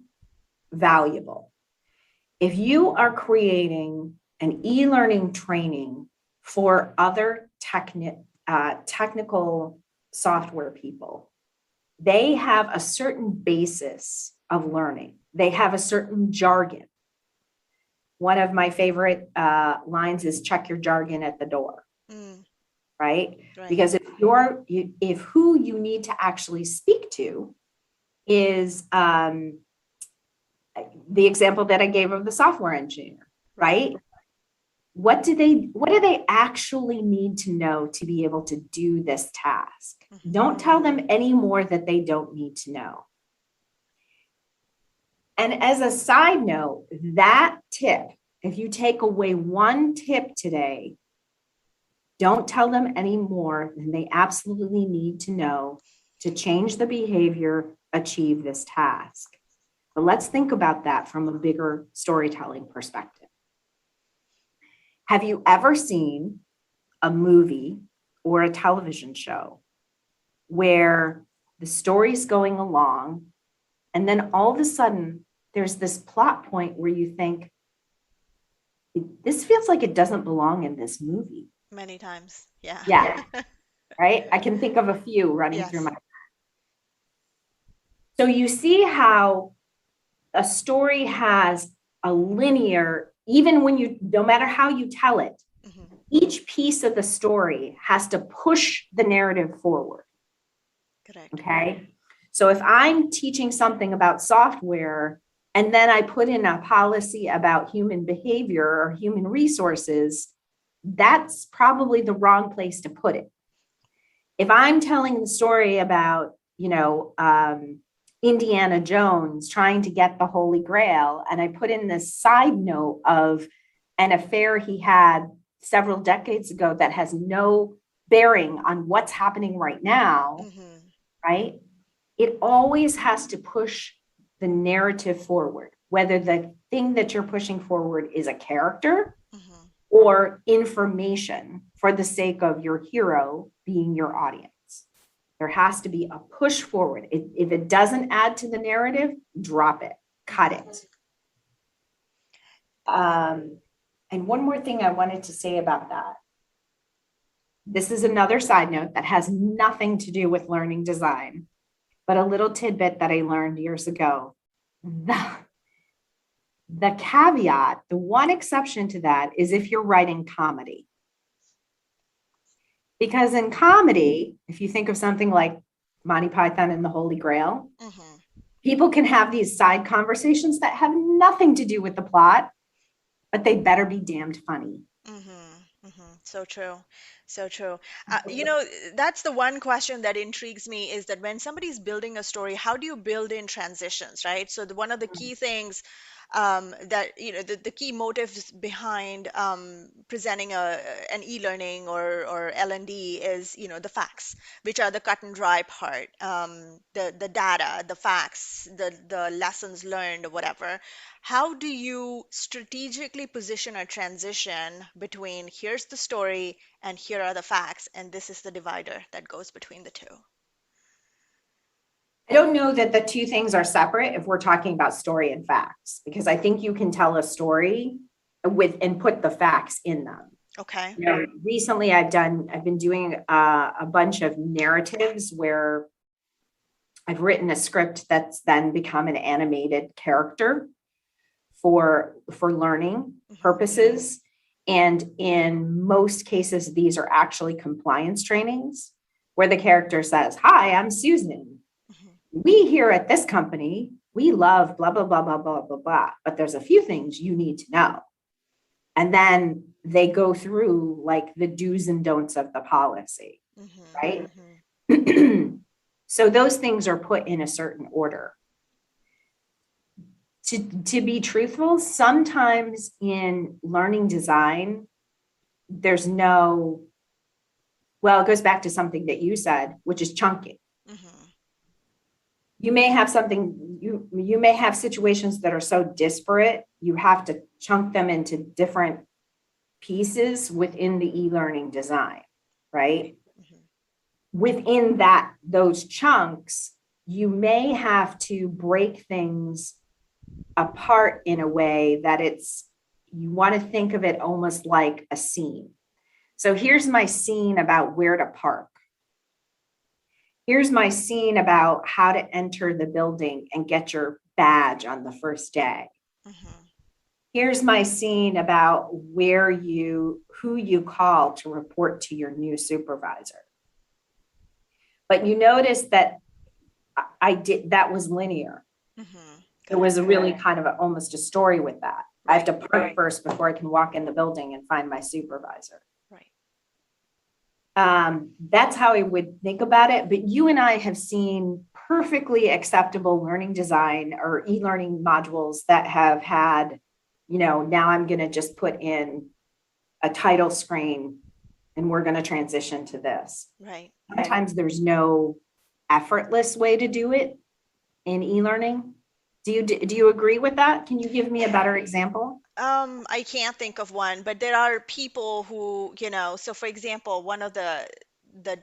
valuable. If you are creating an e-learning training for other technical software people, they have a certain basis of learning. They have a certain jargon. One of my favorite lines is check your jargon at the door, right? Because if who you need to actually speak to is the example that I gave of the software engineer, right? What do they actually need to know to be able to do this task? Don't tell them any more that they don't need to know. And as a side note, that tip, if you take away one tip today, don't tell them any more than they absolutely need to know to change the behavior, achieve this task. But let's think about that from a bigger storytelling perspective. Have you ever seen a movie or a television show where the story's going along and then all of a sudden there's this plot point where you think, this feels like it doesn't belong in this movie? Many times. Yeah. Yeah. Right? I can think of a few running through my mind. So you see how a story has a linear, even when no matter how you tell it, each piece of the story has to push the narrative forward. Correct. Okay. So if I'm teaching something about software and then I put in a policy about human behavior or human resources, that's probably the wrong place to put it. If I'm telling the story about, Indiana Jones trying to get the Holy Grail, and I put in this side note of an affair he had several decades ago that has no bearing on what's happening right now, right? It always has to push the narrative forward, whether the thing that you're pushing forward is a character or information for the sake of your hero being your audience. There has to be a push forward. If it doesn't add to the narrative, drop it, cut it. And one more thing I wanted to say about that. This is another side note that has nothing to do with learning design, but a little tidbit that I learned years ago. The caveat, the one exception to that is if you're writing comedy. Because in comedy, if you think of something like Monty Python and the Holy Grail, people can have these side conversations that have nothing to do with the plot, but they better be damned funny. So true. So true. That's the one question that intrigues me, is that when somebody's building a story, how do you build in transitions, right? So one of the key things that, the key motives behind presenting an e-learning or L&D is, the facts, which are the cut and dry part, the data, the facts, the lessons learned, or whatever. How do you strategically position a transition between here's the story and here are the facts, and this is the divider that goes between the two? I don't know that the two things are separate if we're talking about story and facts, because I think you can tell a story and put the facts in them. Okay. Recently I've been doing a bunch of narratives where I've written a script that's then become an animated character for learning purposes. And in most cases, these are actually compliance trainings where the character says, "Hi, I'm Susan. We here at this company, we love blah, blah, blah, blah, blah, blah, blah. But there's a few things you need to know." And then they go through like the do's and don'ts of the policy, right? So those things are put in a certain order. To be truthful, sometimes in learning design, there's no, well, it goes back to something that you said, which is chunking. You may have something, you may have situations that are so disparate, you have to chunk them into different pieces within the e-learning design, right? Within those chunks, you may have to break things apart in a way that you want to think of it almost like a scene. So here's my scene about where to park. Here's my scene about how to enter the building and get your badge on the first day. Here's my scene about who you call to report to your new supervisor. But you notice that that was linear. There was a really kind of almost a story with that. I have to park first before I can walk in the building and find my supervisor. That's how I would think about it. But you and I have seen perfectly acceptable learning design or e-learning modules that have had, now I'm going to just put in a title screen and we're going to transition to this. Right. Sometimes there's no effortless way to do it in e-learning. Do you agree with that? Can you give me a better example? I can't think of one, but there are people who, so for example, one of the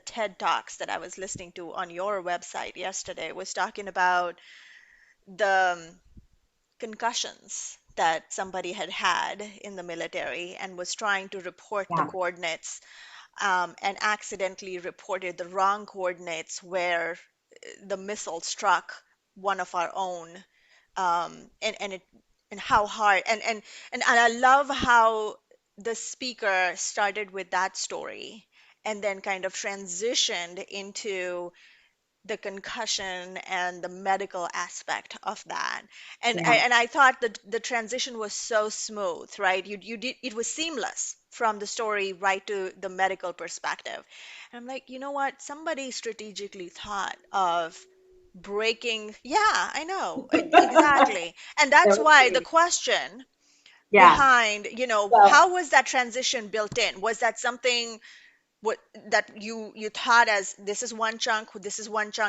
TED Talks that I was listening to on your website yesterday was talking about the concussions that somebody had in the military and was trying to report the coordinates, and accidentally reported the wrong coordinates where the missile struck one of our own. And how hard, and I love how the speaker started with that story and then kind of transitioned into the concussion and the medical aspect of that. And I thought that the transition was so smooth, right? You did, it was seamless from the story right to the medical perspective. And I'm like, you know what? Somebody strategically thought of breaking. Yeah, I know. Exactly. And that's why the question behind, how was that transition built in? Was that something that you thought as this is one chunk,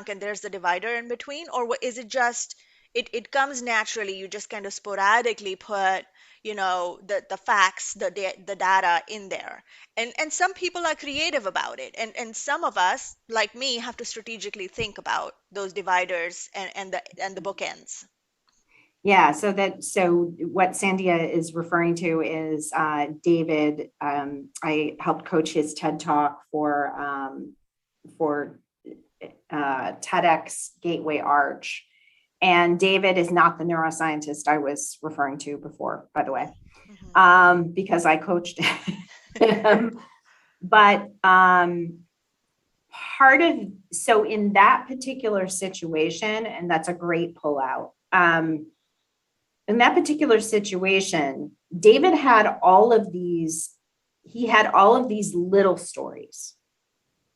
and there's the divider in between? Or is it just it comes naturally, you just kind of sporadically put the facts, the data in there, and some people are creative about it, and some of us like me have to strategically think about those dividers and the bookends. Yeah, so what Sandia is referring to is David. I helped coach his TED Talk for TEDx Gateway Arch. And David is not the neuroscientist I was referring to before, by the way, because I coached him. But so in that particular situation, and that's a great pullout. In that particular situation, David had all of these little stories.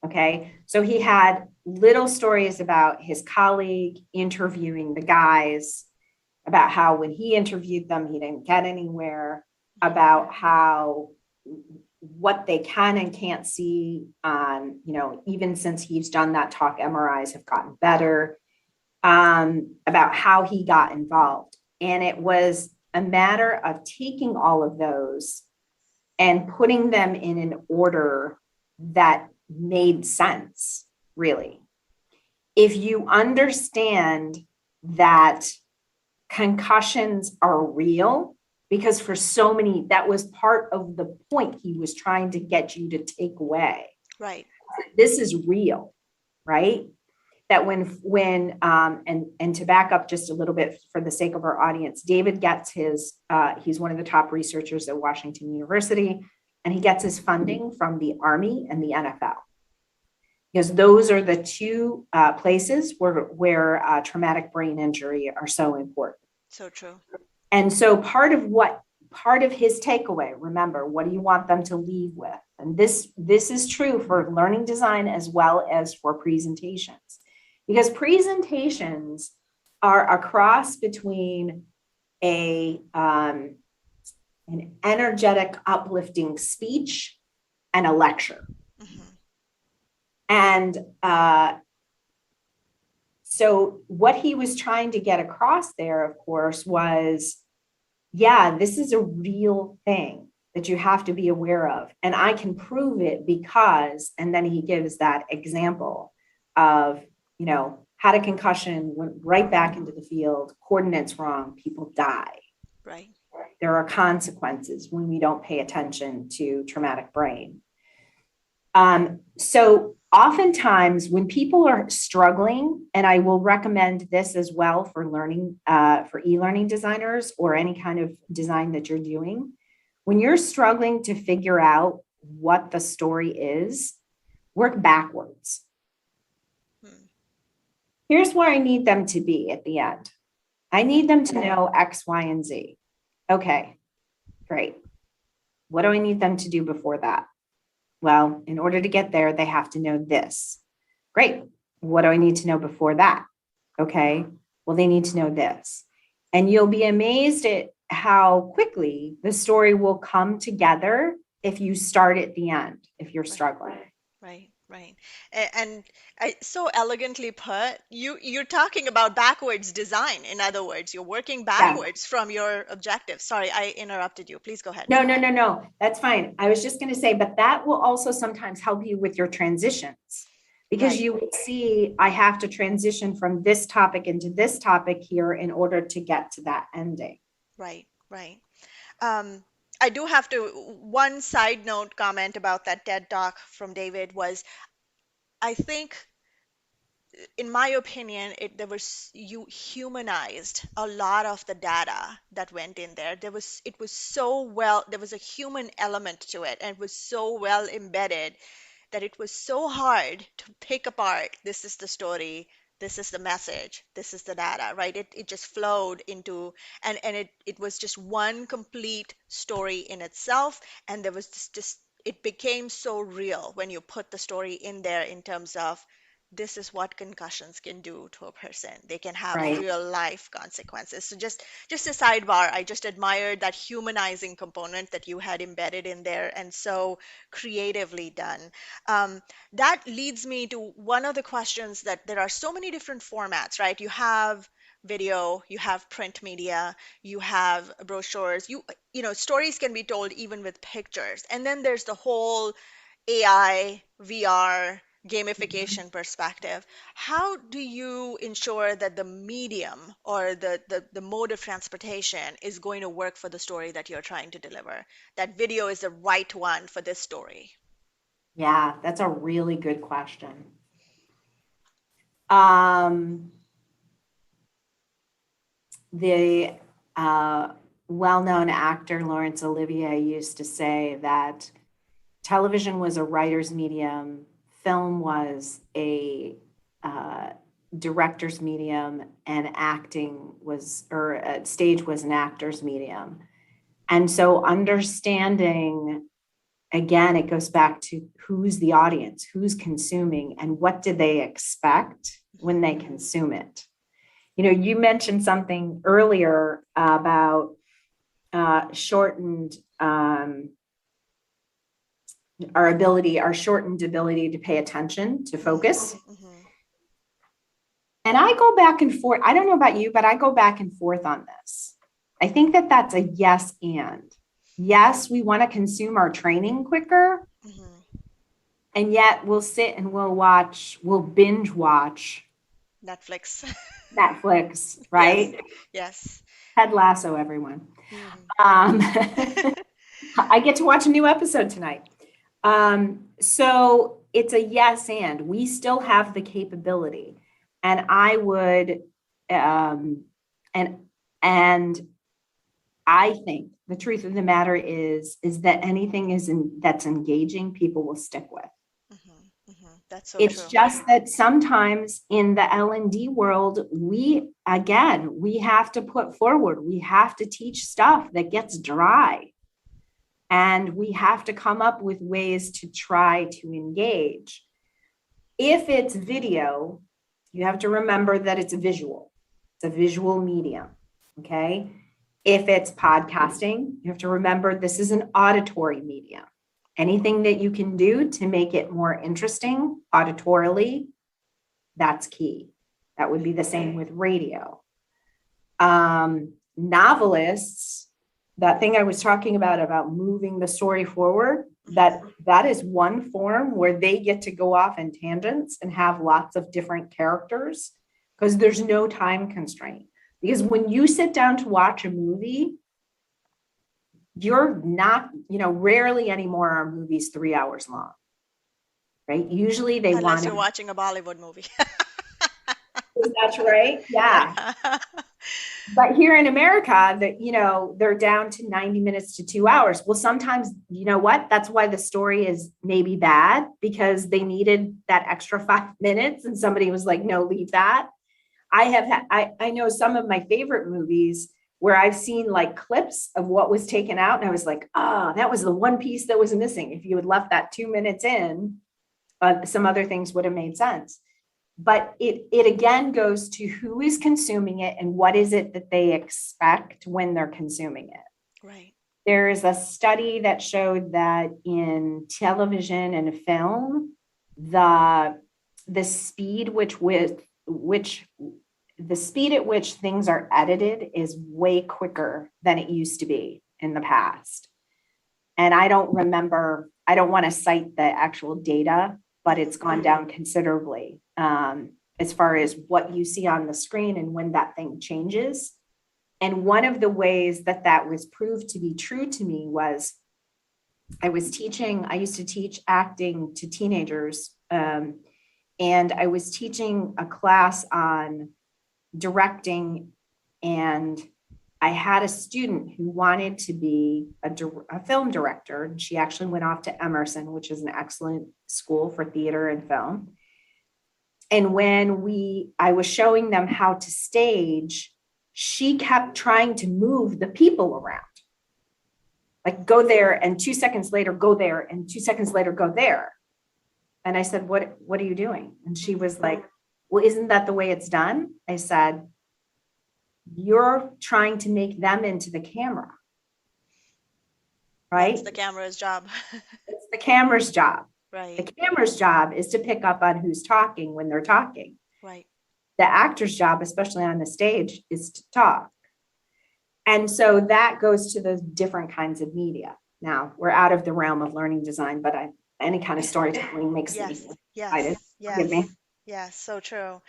Okay. So he had little stories about his colleague interviewing the guys, about how when he interviewed them, he didn't get anywhere, about how what they can and can't see on, even since he's done that talk, MRIs have gotten better, about how he got involved. And it was a matter of taking all of those and putting them in an order that made sense, really. If you understand that concussions are real, because for so many, that was part of the point he was trying to get you to take away. Right. This is real, right? That and to back up just a little bit for the sake of our audience, David gets he's one of the top researchers at Washington University, and he gets his funding from the Army and the NFL. because those are the two places where traumatic brain injury are so important. So true. And so part of his takeaway, remember, what do you want them to leave with? And this is true for learning design as well as for presentations, because presentations are a cross between an energetic, uplifting speech and a lecture. Mm-hmm. And so what he was trying to get across there, of course, was, yeah, this is a real thing that you have to be aware of. And I can prove it because, and then he gives that example of, had a concussion, went right back into the field, coordinates wrong, people die. Right. There are consequences when we don't pay attention to traumatic brain. So oftentimes when people are struggling, and I will recommend this as well for learning, for e-learning designers or any kind of design that you're doing, when you're struggling to figure out what the story is, work backwards. Here's where I need them to be at the end. I need them to know X, Y, and Z. Okay, great. What do I need them to do before that? Well, in order to get there, they have to know this. Great. What do I need to know before that? Okay. Well, they need to know this. And you'll be amazed at how quickly the story will come together if you start at the end, if you're struggling. Right. And so elegantly put, you're talking about backwards design. In other words, you're working backwards from your objective. Sorry, I interrupted you. Please go ahead. No. That's fine. I was just going to say, but that will also sometimes help you with your transitions, because you will see, I have to transition from this topic into this topic here in order to get to that ending. Right. I do have to, one side note comment about that TED Talk from David was, I think, in my opinion, you humanized a lot of the data that went in there. There was a human element to it, and it was so well embedded that it was so hard to pick apart. This is the story. This is the message. This is the data, right? It just flowed into, and it was just one complete story in itself. And there was just it became so real when you put the story in there in terms of, this is what concussions can do to a person. They can have real life consequences. So just a sidebar, I just admired that humanizing component that you had embedded in there, and so creatively done. That leads me to one of the questions, that there are so many different formats, right? You have video, you have print media, you have brochures, stories can be told even with pictures. And then there's the whole AI, VR, gamification perspective. How do you ensure that the medium or the mode of transportation is going to work for the story that you're trying to deliver? That video is the right one for this story? Yeah, that's a really good question. The well-known actor Laurence Olivier used to say that television was a writer's medium, film was a director's medium, and stage was an actor's medium. And so understanding, again, it goes back to who's the audience, who's consuming, and what do they expect when they consume it. You mentioned something earlier about shortened ability to pay attention, to focus. Mm-hmm. And I go back and forth. I don't know about you, but I go back and forth on this. I think that that's a yes and. Yes, we want to consume our training quicker. Mm-hmm. And yet we'll sit and we'll binge watch Netflix, right? Yes. Ted Lasso, everyone. Mm-hmm. I get to watch a new episode tonight. So it's a yes and. We still have the capability. And I would, and I think the truth of the matter is that anything that's engaging, people will stick with. Mm-hmm. Mm-hmm. That's so It's true. just that sometimes in the L&D world, we have to put forward, we have to teach stuff that gets dry. And we have to come up with ways to try to engage. If it's video, you have to remember that it's a visual. It's a visual medium, okay? If it's podcasting, you have to remember this is an auditory medium. Anything that you can do to make it more interesting auditorily, that's key. That would be the same with radio. Novelists, that thing I was talking about moving the story forward, that is one form where they get to go off in tangents and have lots of different characters because there's no time constraint. Because when you sit down to watch a movie, you're not, rarely anymore are movies 3 hours long, right? Usually they Unless want you're to. watching a Bollywood movie. That's right. Yeah. Yeah. But here in America, they're down to 90 minutes to 2 hours. Well, sometimes, you know what? That's why the story is maybe bad because they needed that extra 5 minutes and somebody was like, no, leave that. I know some of my favorite movies where I've seen like clips of what was taken out. And I was like, that was the one piece that was missing. If you had left that 2 minutes in, some other things would have made sense. But it again goes to who is consuming it and what is it that they expect when they're consuming it. Right. There is a study that showed that in television and film, the speed the speed at which things are edited is way quicker than it used to be in the past. And I don't want to cite the actual data, but it's gone down considerably as far as what you see on the screen and when that thing changes. And one of the ways that was proved to be true to me was I used to teach acting to teenagers. And I was teaching a class on directing, and I had a student who wanted to be a film director. And she actually went off to Emerson, which is an excellent school for theater and film. And when I was showing them how to stage, she kept trying to move the people around. Like go there and 2 seconds later, go there and 2 seconds later, go there. And I said, what are you doing? And she was like, well, isn't that the way it's done? I said, you're trying to make them into the camera, right? That's the camera's job. It's the camera's job. Right. The camera's job is to pick up on who's talking when they're talking. Right. The actor's job, especially on the stage, is to talk. And so that goes to those different kinds of media. Now, we're out of the realm of learning design, but any kind of storytelling makes me excited. Forgive me. Yes, so true.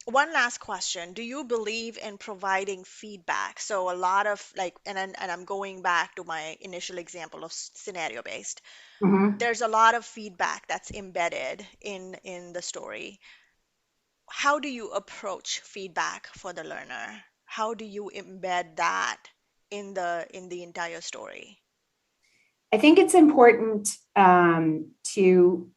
One last question. Do you believe in providing feedback? So a lot of like, and I'm going back to my initial example of scenario based. Mm-hmm. There's a lot of feedback that's embedded in the story. How do you approach feedback for the learner? How do you embed that in the entire story? I think it's important to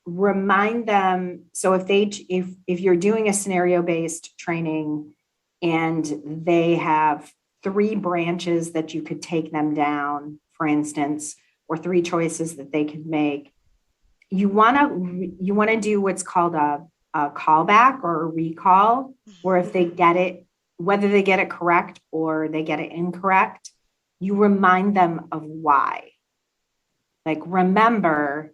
remind them. So if you're doing a scenario-based training and they have 3 branches that you could take them down, for instance, or 3 choices that they could make, you want to do what's called a callback or a recall, where if they get it, whether they get it correct or they get it incorrect, you remind them of why. Like, remember,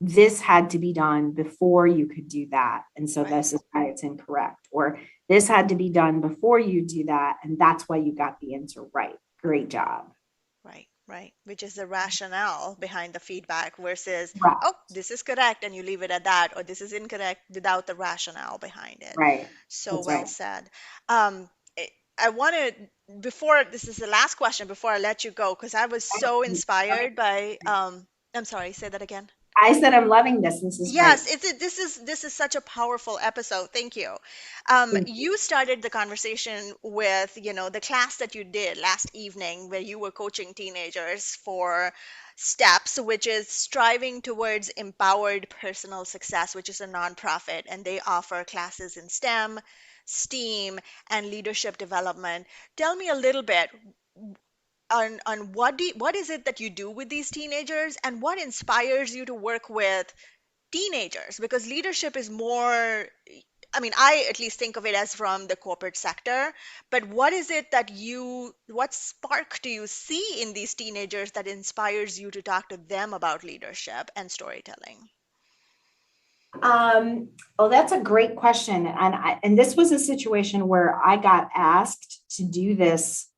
this had to be done before you could do that. And so this is why it's incorrect. Or this had to be done before you do that. And that's why you got the answer right. Great job. Right. Which is the rationale behind the feedback versus, Right. oh, this is correct, and you leave it at that, or this is incorrect without the rationale behind it. Right. So That's well right. said. I wanted, before, this is the last question before I let you go, because I was so inspired by, I'm sorry, say that again. I said I'm loving this. This is great. Yes, this is such a powerful episode. Thank you. You started the conversation with, the class that you did last evening where you were coaching teenagers for STEPS, which is Striving Towards Empowered Personal Success, which is a nonprofit, and they offer classes in STEM, STEAM, and leadership development. Tell me a little bit on what is it that you do with these teenagers, and what inspires you to work with teenagers, because leadership is more, I mean, I at least think of it as from the corporate sector, but what is it that what spark do you see in these teenagers that inspires you to talk to them about leadership and storytelling? Oh, that's a great question. And this was a situation where I got asked to do this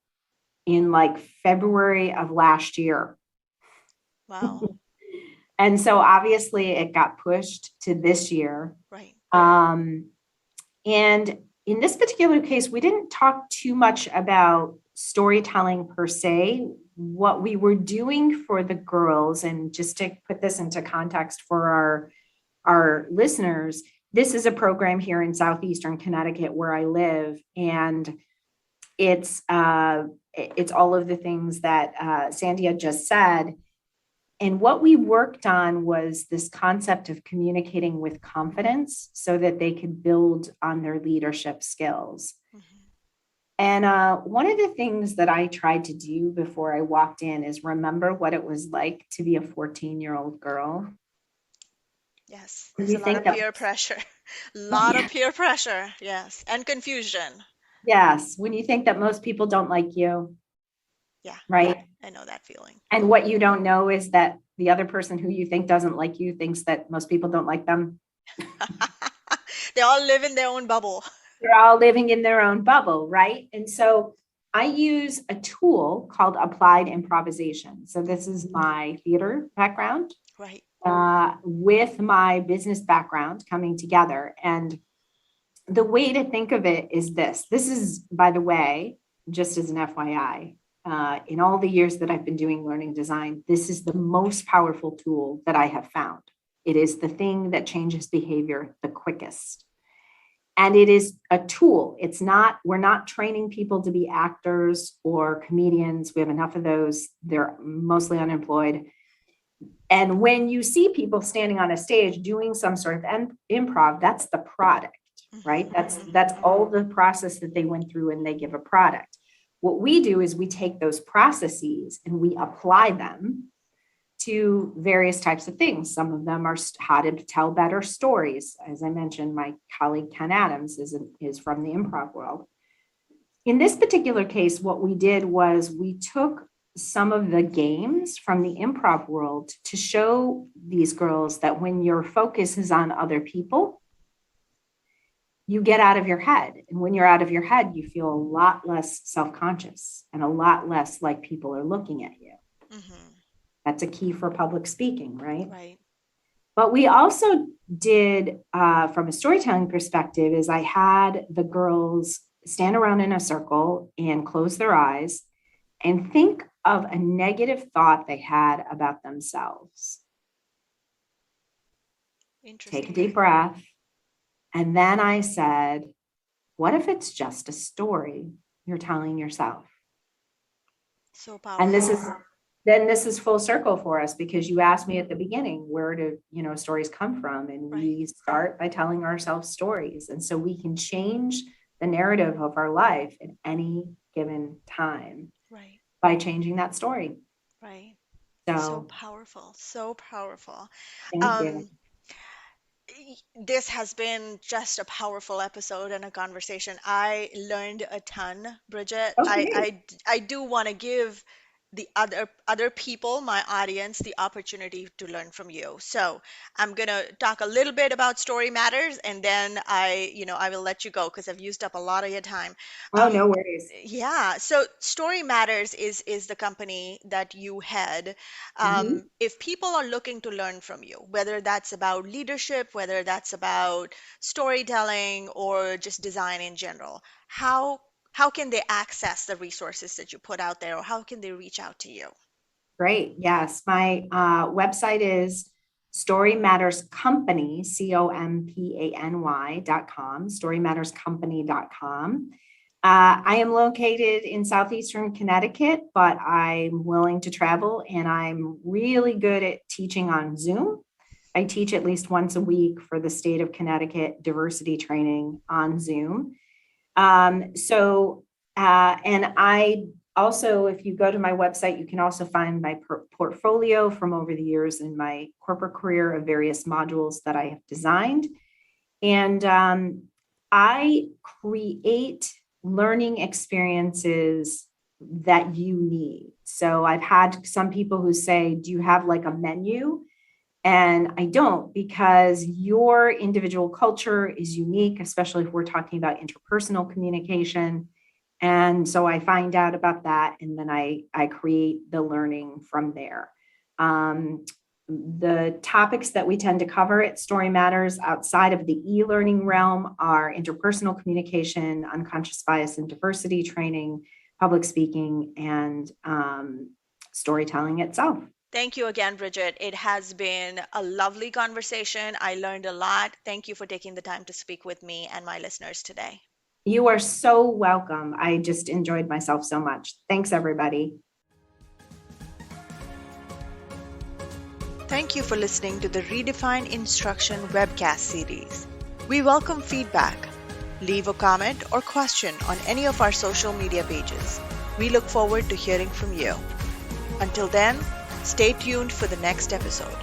in like February of last year. Wow. And so obviously it got pushed to this year. Right. And in this particular case, we didn't talk too much about storytelling per se. What we were doing for the girls, and just to put this into context for our listeners, this is a program here in Southeastern Connecticut where I live, and it's all of the things that Sandy had just said. And what we worked on was this concept of communicating with confidence so that they could build on their leadership skills. Mm-hmm. And one of the things that I tried to do before I walked in is remember what it was like to be a 14-year-old girl. Yes, Do there's you a lot think of that? peer pressure. A lot of peer pressure, yes, and confusion. Yes, when you think that most people don't like you, Yeah, right? I know that feeling. And what you don't know is that the other person who you think doesn't like you thinks that most people don't like them. They all live in their own bubble. They're all living in their own bubble, right? And so I use a tool called applied improvisation. So this is my theater background Right. with my business background coming together. And the way to think of it is this. This is, by the way, just as an FYI, in all the years that I've been doing learning design, this is the most powerful tool that I have found. It is the thing that changes behavior the quickest. And it is a tool. We're not training people to be actors or comedians. We have enough of those. They're mostly unemployed. And when you see people standing on a stage doing some sort of improv, that's the product, right? That's all the process that they went through, and they give a product. What we do is we take those processes and we apply them to various types of things. Some of them are how to tell better stories. As I mentioned, my colleague Ken Adams is from the improv world. In this particular case, what we did was we took some of the games from the improv world to show these girls that when your focus is on other people, you get out of your head. And when you're out of your head, you feel a lot less self-conscious and a lot less like people are looking at you. Mm-hmm. That's a key for public speaking, right? Right. But we also did, from a storytelling perspective, is I had the girls stand around in a circle and close their eyes and think of a negative thought they had about themselves. Interesting. Take a deep breath. And then I said, what if it's just a story you're telling yourself? So powerful. And this is full circle for us, because you asked me at the beginning, where do stories come from? And Right. we start by telling ourselves stories. And so we can change the narrative of our life at any given time. Right. By changing that story. Right. So powerful. So powerful. Thank you. This has been just a powerful episode and a conversation. I learned a ton, Bridget. Okay. I do want to give the other people, my audience, the opportunity to learn from you. So I'm gonna talk a little bit about Story Matters, and then I will let you go because I've used up a lot of your time. Oh, no worries. Yeah. So Story Matters is the company that you head. Mhm. If people are looking to learn from you, whether that's about leadership, whether that's about storytelling, or just design in general, how can they access the resources that you put out there, or how can they reach out to you? Great. Yes. My website is StoryMattersCompany, COMPANY.com, StoryMattersCompany.com. I am located in southeastern Connecticut, but I'm willing to travel, and I'm really good at teaching on Zoom. I teach at least once a week for the state of Connecticut diversity training on Zoom. And I also, if you go to my website, you can also find my portfolio from over the years in my corporate career of various modules that I have designed. And I create learning experiences that you need. So I've had some people who say, do you have like a menu? And I don't, because your individual culture is unique, especially if we're talking about interpersonal communication. And so I find out about that, and then I create the learning from there. The topics that we tend to cover at Story Matters outside of the e-learning realm are interpersonal communication, unconscious bias and diversity training, public speaking, and storytelling itself. Thank you again, Bridget. It has been a lovely conversation. I learned a lot. Thank you for taking the time to speak with me and my listeners today. You are so welcome. I just enjoyed myself so much. Thanks, everybody. Thank you for listening to the Redefine Instruction webcast series. We welcome feedback. Leave a comment or question on any of our social media pages. We look forward to hearing from you. Until then, stay tuned for the next episode.